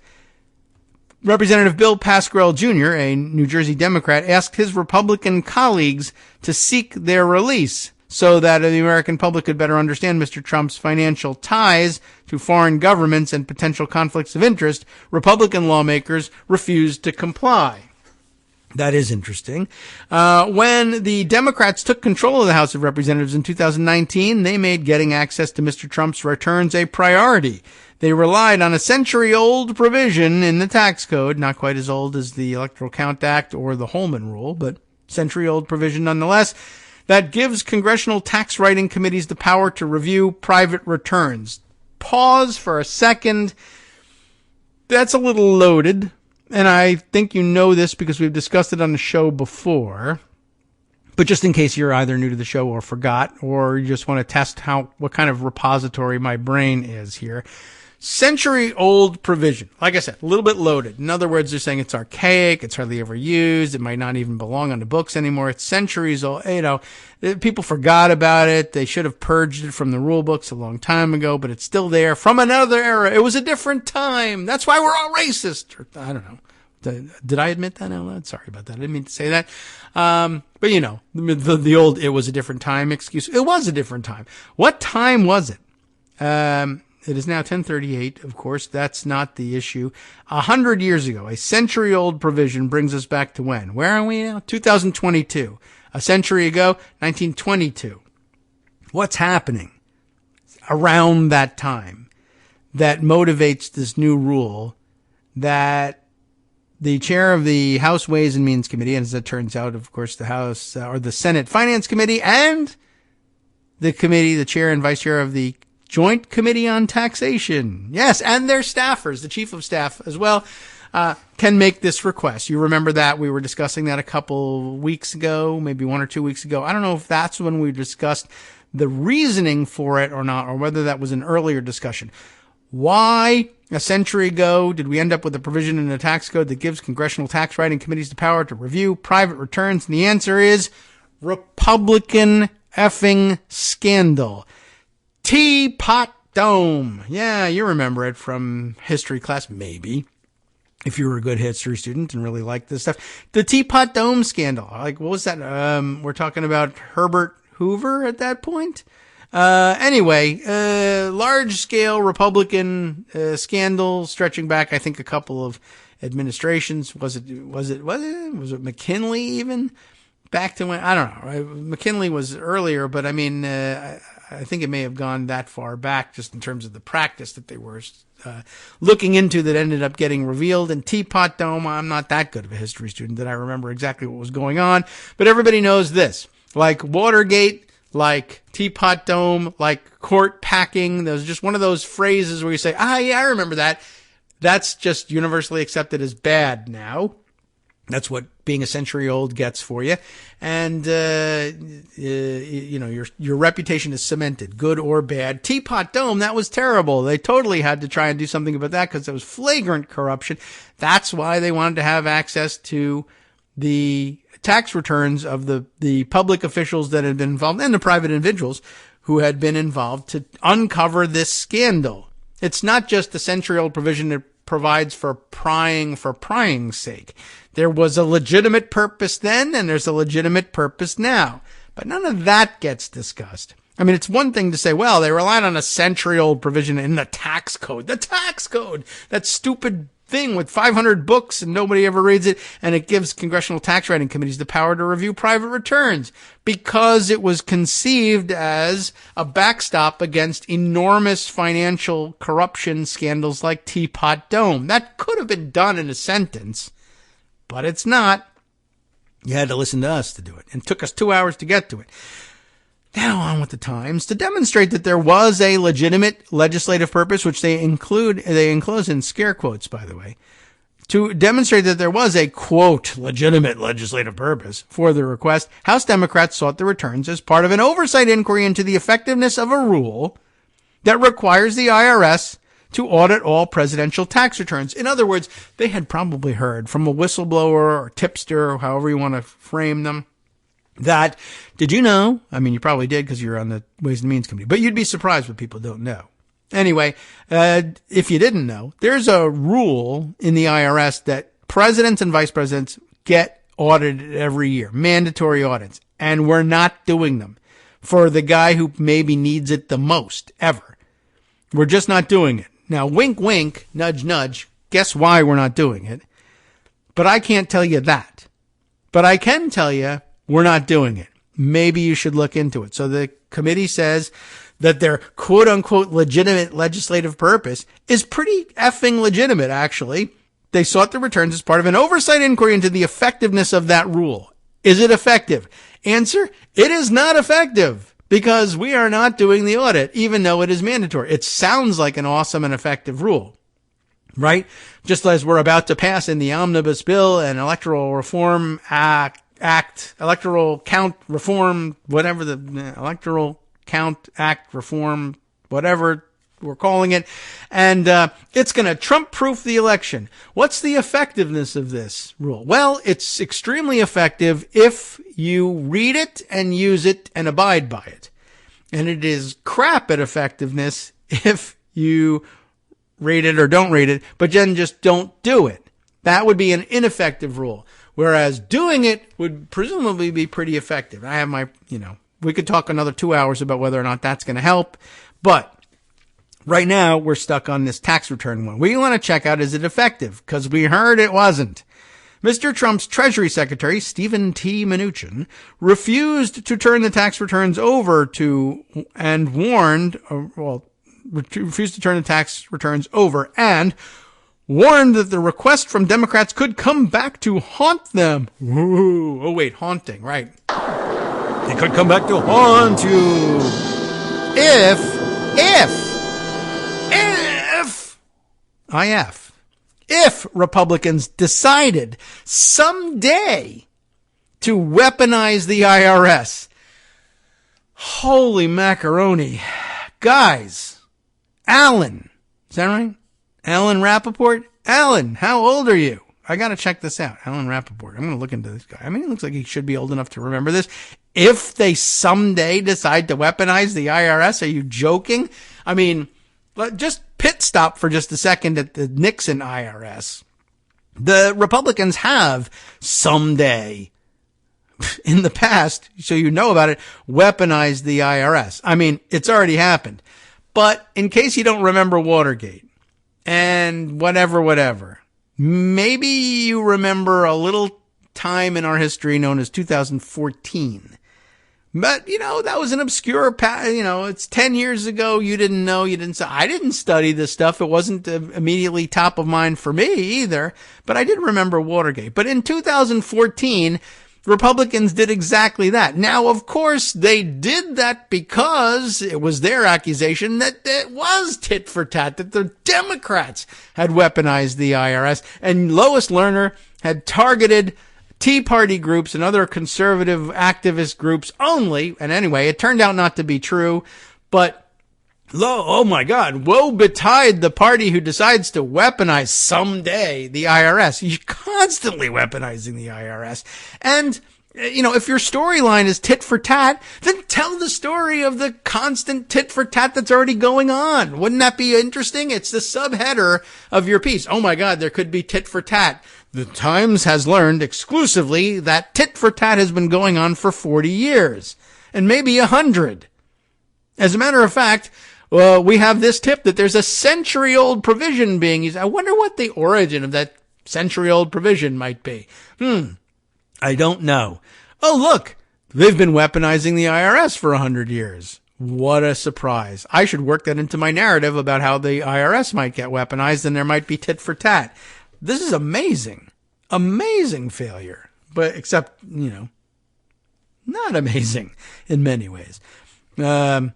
Representative Bill Pascrell Jr., a New Jersey Democrat, asked his Republican colleagues to seek their release so that the American public could better understand Mr. Trump's financial ties to foreign governments and potential conflicts of interest. Republican lawmakers refused to comply. That is interesting. When the Democrats took control of the House of Representatives in 2019, they made getting access to Mr. Trump's returns a priority. They relied on a century-old provision in the tax code, not quite as old as the Electoral Count Act or the Holman Rule, but century-old provision nonetheless, that gives congressional tax writing committees the power to review private returns. Pause for a second. That's a little loaded, and I think you know this because we've discussed it on the show before. But just in case you're either new to the show or forgot, or you just want to test what kind of repository my brain is here. Century-old provision. Like I said, a little bit loaded. In other words, they're saying it's archaic, it's hardly ever used, it might not even belong on the books anymore. It's centuries old. People forgot about it. They should have purged it from the rule books a long time ago, but it's still there from another era. It was a different time. That's why we're all racist. Or, I don't know. Did I admit that out loud? Sorry about that. I didn't mean to say that. But the old "it was a different time" excuse. It was a different time. What time was it? It is now 10:38. Of course, that's not the issue. 100 years ago, a century-old provision brings us back to when? Where are we now? 2022. A century ago, 1922. What's happening around that time that motivates this new rule that the chair of the House Ways and Means Committee, and as it turns out, of course, the House or the Senate Finance Committee, and the chair and vice chair of the Joint Committee on Taxation, yes, and their staffers, the chief of staff as well, can make this request. You remember that we were discussing that a couple weeks ago, maybe 1 or 2 weeks ago. I don't know if that's when we discussed the reasoning for it or not, or whether that was an earlier discussion. Why, a century ago, did we end up with a provision in the tax code that gives congressional tax writing committees the power to review private returns? And the answer is Republican effing scandal. Teapot Dome. Yeah, you remember it from history class, maybe, if you were a good history student and really liked this stuff. The Teapot Dome scandal. Like, what was that? We're talking about Herbert Hoover at that point. Anyway, large-scale Republican scandal stretching back, I think, a couple of administrations. Was it McKinley even? Back to when, I don't know. McKinley was earlier, but I mean, I think it may have gone that far back just in terms of the practice that they were looking into that ended up getting revealed. And Teapot Dome, I'm not that good of a history student that I remember exactly what was going on, but everybody knows this. Like Watergate, like Teapot Dome, like court packing. There's just one of those phrases where you say, yeah, I remember that. That's just universally accepted as bad now. That's what being a century old gets for you. And, your reputation is cemented, good or bad. Teapot Dome, that was terrible. They totally had to try and do something about that because there was flagrant corruption. That's why they wanted to have access to the tax returns of the public officials that had been involved and the private individuals who had been involved to uncover this scandal. It's not just the century-old provision that provides for prying's sake. There was a legitimate purpose then, and there's a legitimate purpose now. But none of that gets discussed. I mean, it's one thing to say, well, they relied on a century-old provision in the tax code. The tax code! That stupid thing with 500 books and nobody ever reads it, and it gives congressional tax writing committees the power to review private returns because it was conceived as a backstop against enormous financial corruption scandals like Teapot Dome. That could have been done in a sentence, but it's not. You had to listen to us to do it, and it took us 2 hours to get to it. Now on with the Times. To demonstrate that there was a legitimate legislative purpose, which they enclose in scare quotes, by the way, to demonstrate that there was a, quote, legitimate legislative purpose for the request, House Democrats sought the returns as part of an oversight inquiry into the effectiveness of a rule that requires the IRS to audit all presidential tax returns. In other words, they had probably heard from a whistleblower or tipster, or however you want to frame them, that, did you know? I mean, you probably did because you're on the Ways and Means Committee, but you'd be surprised what people don't know. Anyway, if you didn't know, there's a rule in the IRS that presidents and vice presidents get audited every year, mandatory audits, and we're not doing them for the guy who maybe needs it the most ever. We're just not doing it. Now, wink, wink, nudge, nudge, guess why we're not doing it? But I can't tell you that. But I can tell you, we're not doing it. Maybe you should look into it. So the committee says that their quote unquote legitimate legislative purpose is pretty effing legitimate, actually. They sought the returns as part of an oversight inquiry into the effectiveness of that rule. Is it effective? Answer, it is not effective because we are not doing the audit, even though it is mandatory. It sounds like an awesome and effective rule, right? Just as we're about to pass in the Omnibus Bill and Electoral Reform Act, Electoral Count Reform, whatever the Electoral Count Act Reform, whatever we're calling it. And it's going to Trump-proof the election. What's the effectiveness of this rule? Well, it's extremely effective if you read it and use it and abide by it. And it is crap at effectiveness if you read it or don't read it, but then just don't do it. That would be an ineffective rule. Whereas doing it would presumably be pretty effective. I have my, we could talk another 2 hours about whether or not that's going to help. But right now, we're stuck on this tax return one. We want to check out, is it effective? Because we heard it wasn't. Mr. Trump's Treasury Secretary, Stephen T. Mnuchin, refused to turn the tax returns over to and refused to turn the tax returns over and warned that the request from Democrats could come back to haunt them. Ooh, oh, wait, haunting, right. It could come back to haunt you if Republicans decided someday to weaponize the IRS. Holy macaroni. Guys, Alan, is that right? Alan Rappaport? Alan, how old are you? I got to check this out. Alan Rappaport. I'm going to look into this guy. I mean, it looks like he should be old enough to remember this. If they someday decide to weaponize the IRS, are you joking? I mean, just pit stop for just a second at the Nixon IRS. The Republicans have someday in the past, so you know about it, weaponized the IRS. I mean, it's already happened. But in case you don't remember Watergate and whatever, maybe you remember a little time in our history known as 2014. But, that was an obscure, it's 10 years ago. You didn't know, I didn't study this stuff. It wasn't immediately top of mind for me either, but I did remember Watergate. But in 2014, Republicans did exactly that. Now, of course, they did that because it was their accusation that it was tit for tat, that the Democrats had weaponized the IRS, and Lois Lerner had targeted Tea Party groups and other conservative activist groups only. And anyway, it turned out not to be true. But, oh my God, woe betide the party who decides to weaponize someday the IRS. You're constantly weaponizing the IRS. And, if your storyline is tit for tat, then tell the story of the constant tit for tat that's already going on. Wouldn't that be interesting? It's the subheader of your piece. Oh my God, there could be tit for tat. The Times has learned exclusively that tit for tat has been going on for 40 years and maybe 100. As a matter of fact, we have this tip that there's a century-old provision being used. I wonder what the origin of that century-old provision might be. I don't know. Oh, look, they've been weaponizing the IRS for 100 years. What a surprise. I should work that into my narrative about how the IRS might get weaponized and there might be tit for tat. This is amazing. Amazing failure. But except, not amazing in many ways. Par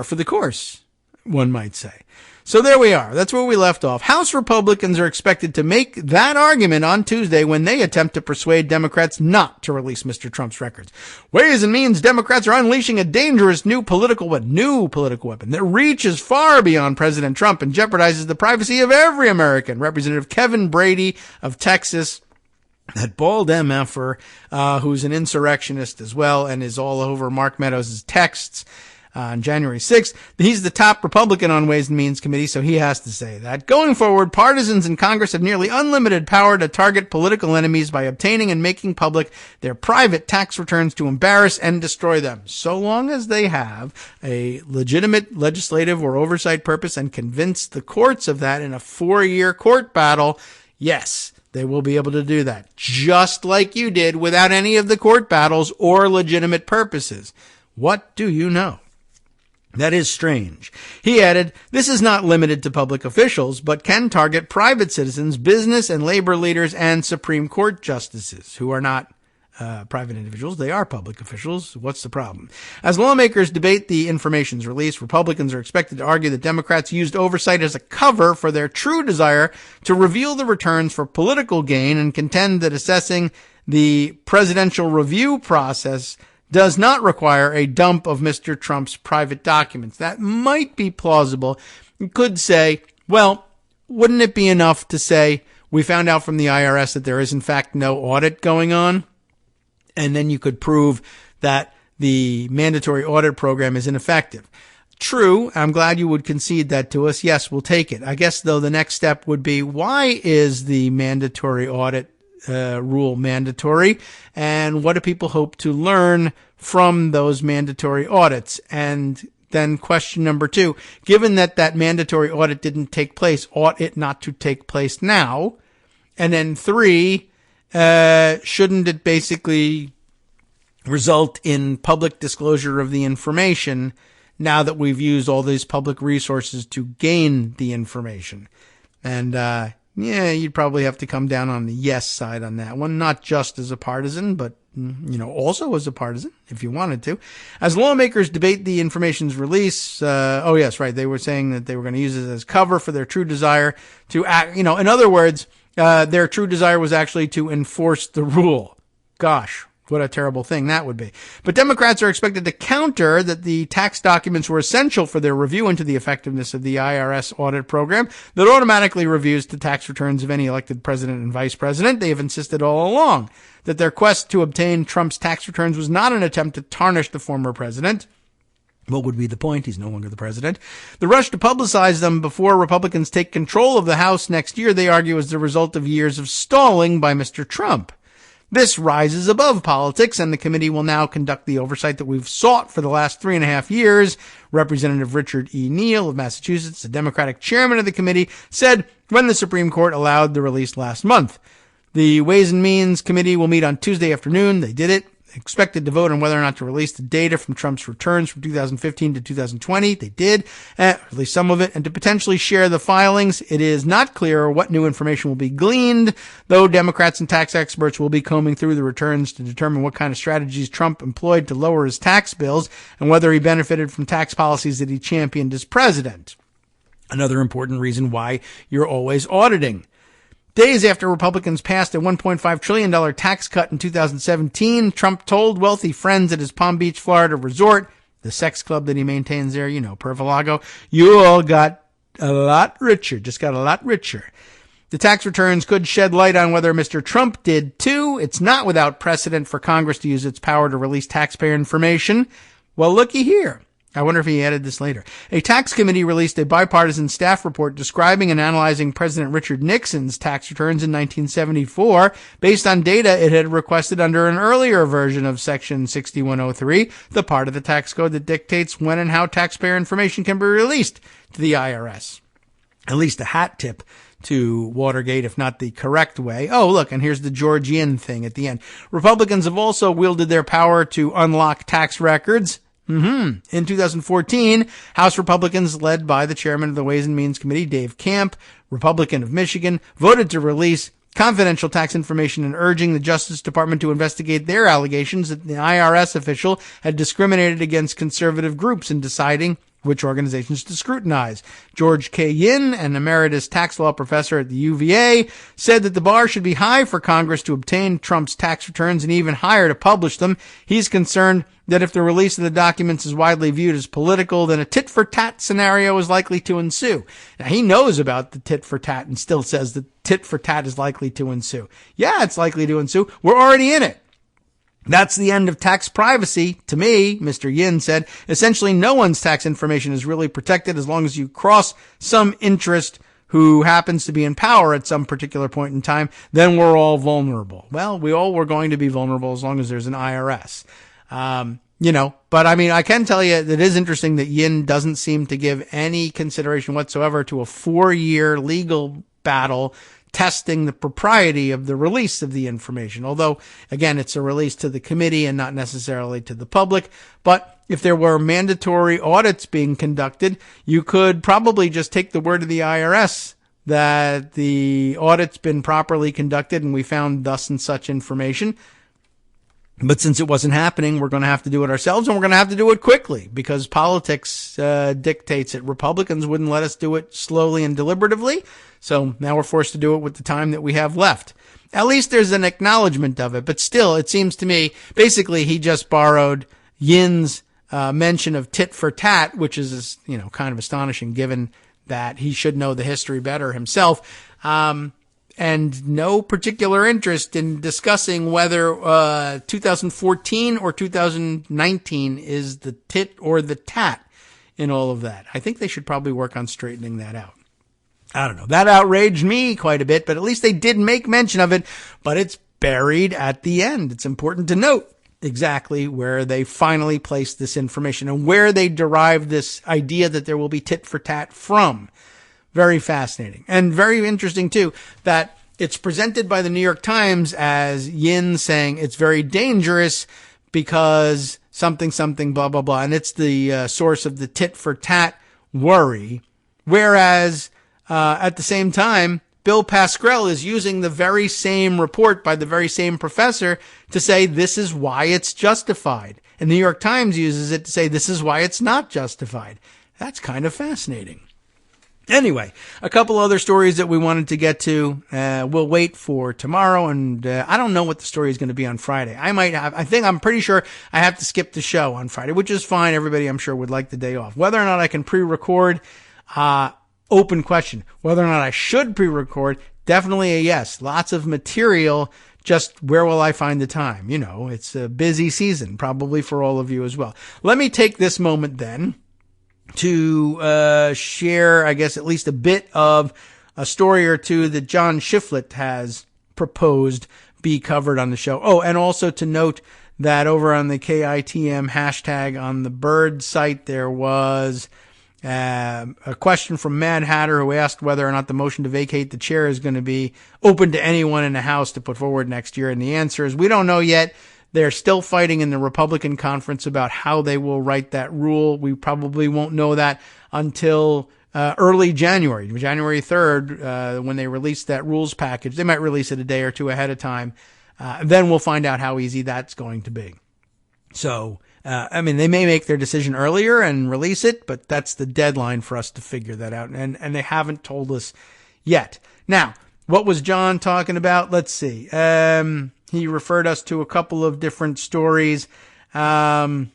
for the course, one might say. So there we are. That's where we left off. House Republicans are expected to make that argument on Tuesday when they attempt to persuade Democrats not to release Mr. Trump's records. Ways and Means Democrats are unleashing a dangerous new political weapon that reaches far beyond President Trump and jeopardizes the privacy of every American. Representative Kevin Brady of Texas, that bald MFer, who's an insurrectionist as well and is all over Mark Meadows' texts. On January 6th, he's the top Republican on Ways and Means Committee, so he has to say that. Going forward, partisans in Congress have nearly unlimited power to target political enemies by obtaining and making public their private tax returns to embarrass and destroy them. So long as they have a legitimate legislative or oversight purpose and convince the courts of that in a 4-year court battle, yes, they will be able to do that, just like you did without any of the court battles or legitimate purposes. What do you know? That is strange. He added, this is not limited to public officials, but can target private citizens, business and labor leaders, and Supreme Court justices, who are not private individuals. They are public officials. What's the problem? As lawmakers debate the information's release, Republicans are expected to argue that Democrats used oversight as a cover for their true desire to reveal the returns for political gain, and contend that assessing the presidential review process does not require a dump of Mr. Trump's private documents. That might be plausible. You could say, well, wouldn't it be enough to say, we found out from the IRS that there is in fact no audit going on? And then you could prove that the mandatory audit program is ineffective. True. I'm glad you would concede that to us. Yes, we'll take it. I guess, though, the next step would be, why is the mandatory audit rule mandatory? And what do people hope to learn from those mandatory audits? And then question number 2, given that that mandatory audit didn't take place, ought it not to take place now? And then 3, shouldn't it basically result in public disclosure of the information now that we've used all these public resources to gain the information? And, yeah, you'd probably have to come down on the yes side on that one, not just as a partisan, but, also as a partisan, if you wanted to. As lawmakers debate the information's release, they were saying that they were going to use it as cover for their true desire to act, in other words, their true desire was actually to enforce the rule. Gosh, what a terrible thing that would be. But Democrats are expected to counter that the tax documents were essential for their review into the effectiveness of the IRS audit program that automatically reviews the tax returns of any elected president and vice president. They have insisted all along that their quest to obtain Trump's tax returns was not an attempt to tarnish the former president. What would be the point? He's no longer the president. The rush to publicize them before Republicans take control of the House next year, they argue, is the result of years of stalling by Mr. Trump. This rises above politics, and the committee will now conduct the oversight that we've sought for the last 3.5 years. Representative Richard E. Neal of Massachusetts, the Democratic chairman of the committee, said when the Supreme Court allowed the release last month. The Ways and Means Committee will meet on Tuesday afternoon. They did it. Expected to vote on whether or not to release the data from Trump's returns from 2015 to 2020. They did, at least some of it, and to potentially share the filings. It is not clear what new information will be gleaned, though Democrats and tax experts will be combing through the returns to determine what kind of strategies Trump employed to lower his tax bills and whether he benefited from tax policies that he championed as president. Another important reason why you're always auditing. Days after Republicans passed a $1.5 trillion tax cut in 2017, Trump told wealthy friends at his Palm Beach, Florida resort, the sex club that he maintains there, Pervalago, you all got a lot richer, just got a lot richer. The tax returns could shed light on whether Mr. Trump did too. It's not without precedent for Congress to use its power to release taxpayer information. Well, looky here. I wonder if he added this later. A tax committee released a bipartisan staff report describing and analyzing President Richard Nixon's tax returns in 1974 based on data it had requested under an earlier version of Section 6103, the part of the tax code that dictates when and how taxpayer information can be released to the IRS. At least a hat tip to Watergate, if not the correct way. Oh, look, and here's the George Yin thing at the end. Republicans have also wielded their power to unlock tax records. In 2014, House Republicans, led by the chairman of the Ways and Means Committee, Dave Camp, Republican of Michigan, voted to release confidential tax information and urging the Justice Department to investigate their allegations that the IRS official had discriminated against conservative groups in deciding which organizations to scrutinize. George K. Yin, an emeritus tax law professor at the UVA, said that the bar should be high for Congress to obtain Trump's tax returns and even higher to publish them. He's concerned that if the release of the documents is widely viewed as political, then a tit-for-tat scenario is likely to ensue. Now, he knows about the tit-for-tat and still says that tit-for-tat is likely to ensue. Yeah, it's likely to ensue. We're already in it. That's the end of tax privacy. To me, Mr. Yin said, essentially no one's tax information is really protected as long as you cross some interest who happens to be in power at some particular point in time, then we're all vulnerable. Well, we all were going to be vulnerable as long as there's an IRS. But I mean, I can tell you that it is interesting that Yin doesn't seem to give any consideration whatsoever to a 4-year legal battle testing the propriety of the release of the information. Although, again, it's a release to the committee and not necessarily to the public. But if there were mandatory audits being conducted, you could probably just take the word of the IRS that the audit's been properly conducted and we found thus and such information. But since it wasn't happening, we're going to have to do it ourselves, and we're going to have to do it quickly because politics dictates it. Republicans wouldn't let us do it slowly and deliberatively, so now we're forced to do it with the time that we have left. At least there's an acknowledgement of it, but still, it seems to me, basically he just borrowed Yin's mention of tit for tat, which is, kind of astonishing given that he should know the history better himself. And no particular interest in discussing whether 2014 or 2019 is the tit or the tat in all of that. I think they should probably work on straightening that out. I don't know. That outraged me quite a bit, but at least they did make mention of it, but it's buried at the end. It's important to note exactly where they finally placed this information and where they derived this idea that there will be tit for tat from. Very fascinating. And very interesting, too, that it's presented by the New York Times as Yin saying it's very dangerous because something, blah, blah, blah. And it's the source of the tit for tat worry. Whereas, at the same time, Bill Pascrell is using the very same report by the very same professor to say this is why it's justified. And the New York Times uses it to say this is why it's not justified. That's kind of fascinating. Anyway, a couple other stories that we wanted to get to. We'll wait for tomorrow, and I don't know what the story is going to be on Friday. I'm pretty sure I have to skip the show on Friday, which is fine. Everybody, I'm sure, would like the day off. Whether or not I can pre-record, open question. Whether or not I should pre-record, definitely a yes. Lots of material. Just where will I find the time? It's a busy season, probably for all of you as well. Let me take this moment then to share, I guess, at least a bit of a story or two that John Shiflett has proposed be covered on the show. Oh, and also to note that over on the KITM hashtag on the Bird site, there was a question from Mad Hatter who asked whether or not the motion to vacate the chair is going to be open to anyone in the House to put forward next year. And the answer is we don't know yet. They're still fighting in the Republican conference about how they will write that rule. We probably won't know that until early January 3rd, when they release that rules package. They might release it a day or two ahead of time. Then we'll find out how easy that's going to be. So, they may make their decision earlier and release it, but that's the deadline for us to figure that out. And they haven't told us yet. Now, what was John talking about? Let's see. He referred us to a couple of different stories. Let's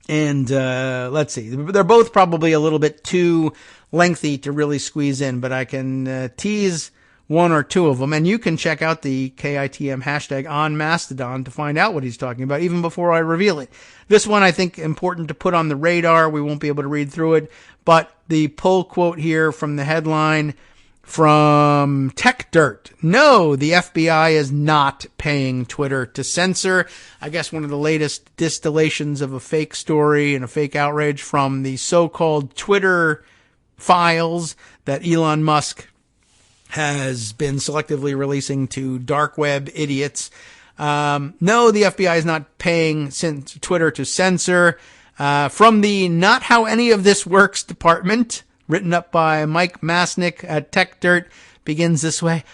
see. They're both probably a little bit too lengthy to really squeeze in, but I can tease one or two of them. And you can check out the KITM hashtag on Mastodon to find out what he's talking about, even before I reveal it. This one, I think, important to put on the radar. We won't be able to read through it, but the pull quote here from the headline from Tech Dirt. No, the FBI is not paying Twitter to censor. I guess one of the latest distillations of a fake story and a fake outrage from the so-called Twitter files that Elon Musk has been selectively releasing to dark web idiots. No, the FBI is not paying Twitter to censor. From the Not How Any of This Works department, written up by Mike Masnick at Tech Dirt, begins this way.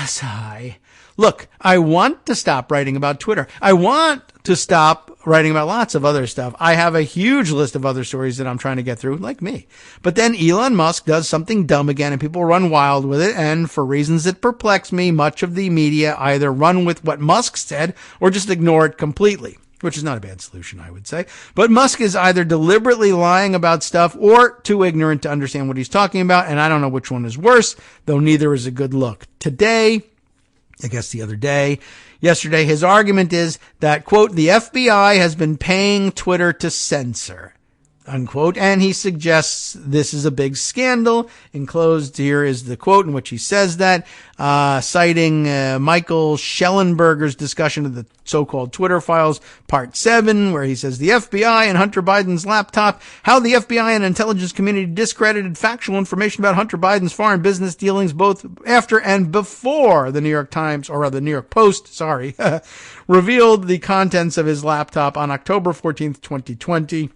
Sigh. Look, I want to stop writing about Twitter. I want to stop writing about lots of other stuff. I have a huge list of other stories that I'm trying to get through, like me. But then Elon Musk does something dumb again and people run wild with it. And for reasons that perplex me, much of the media either run with what Musk said or just ignore it completely. Which is not a bad solution, I would say. But Musk is either deliberately lying about stuff or too ignorant to understand what he's talking about, and I don't know which one is worse, though neither is a good look. Today, I guess yesterday, his argument is that, quote, the FBI has been paying Twitter to censor. unquote. And he suggests this is a big scandal. Enclosed here is the quote in which he says that, citing Michael Schellenberger's discussion of the so-called Twitter files, part 7, where he says the FBI and Hunter Biden's laptop, how the FBI and intelligence community discredited factual information about Hunter Biden's foreign business dealings both after and before the New York Times, or rather the New York Post, revealed the contents of his laptop on October 14th, 2020.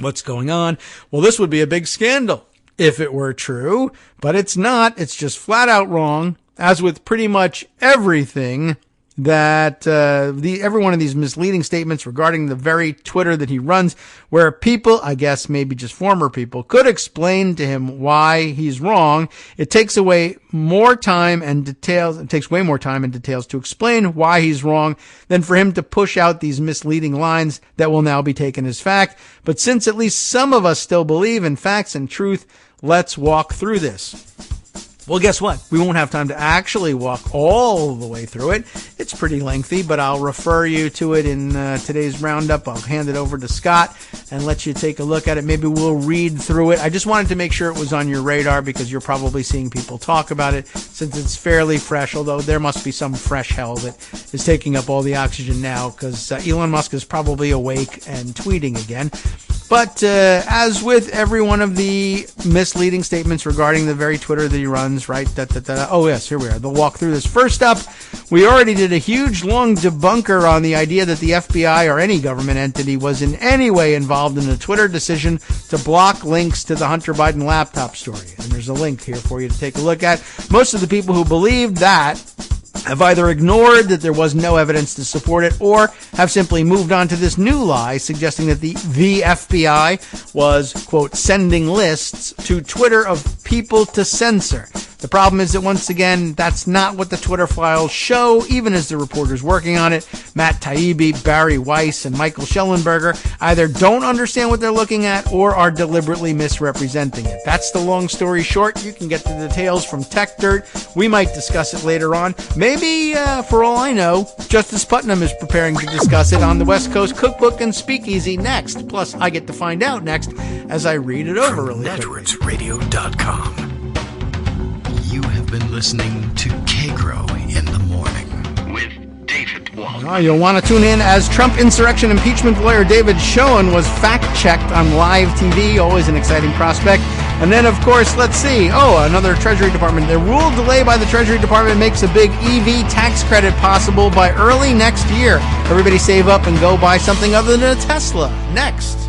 What's going on? Well, this would be a big scandal if it were true, but it's not. It's just flat out wrong, as with pretty much everything that every one of these misleading statements regarding the very Twitter that he runs, where people, I guess maybe just former people, could explain to him why he's wrong. It takes away more time and details. It takes way more time and details to explain why he's wrong than for him to push out these misleading lines that will now be taken as fact. But since at least some of us still believe in facts and truth, let's walk through this. Well, guess what? We won't have time to actually walk all the way through it. It's pretty lengthy, but I'll refer you to it in today's roundup. I'll hand it over to Scott and let you take a look at it. Maybe we'll read through it. I just wanted to make sure it was on your radar because you're probably seeing people talk about it since it's fairly fresh, although there must be some fresh hell that is taking up all the oxygen now because Elon Musk is probably awake and tweeting again. But as with every one of the misleading statements regarding the very Twitter that he runs, right? Oh, yes, here we are. They'll walk through this. First up, we already did a huge, long debunker on the idea that the FBI or any government entity was in any way involved in the Twitter decision to block links to the Hunter Biden laptop story. And there's a link here for you to take a look at. Most of the people who believed that have either ignored that there was no evidence to support it or have simply moved on to this new lie suggesting that the FBI was, quote, sending lists to Twitter of people to censor. The problem is that, once again, that's not what the Twitter files show, even as the reporters working on it, Matt Taibbi, Barry Weiss, and Michael Schellenberger, either don't understand what they're looking at or are deliberately misrepresenting it. That's the long story short. You can get the details from Tech Dirt. We might discuss it later on. Maybe, for all I know, Justice Putnam is preparing to discuss it on the West Coast Cookbook and Speakeasy next. Plus, I get to find out next as I read it over really quickly. NetworksRadio.com. You have been listening to Kagro in the Morning with David Waldman. Oh, you'll want to tune in as Trump insurrection impeachment lawyer David Schoen was fact-checked on live TV. Always an exciting prospect. And then, of course, let's see. Oh, another Treasury Department. The rule delay by the Treasury Department makes a big EV tax credit possible by early next year. Everybody save up and go buy something other than a Tesla. Next.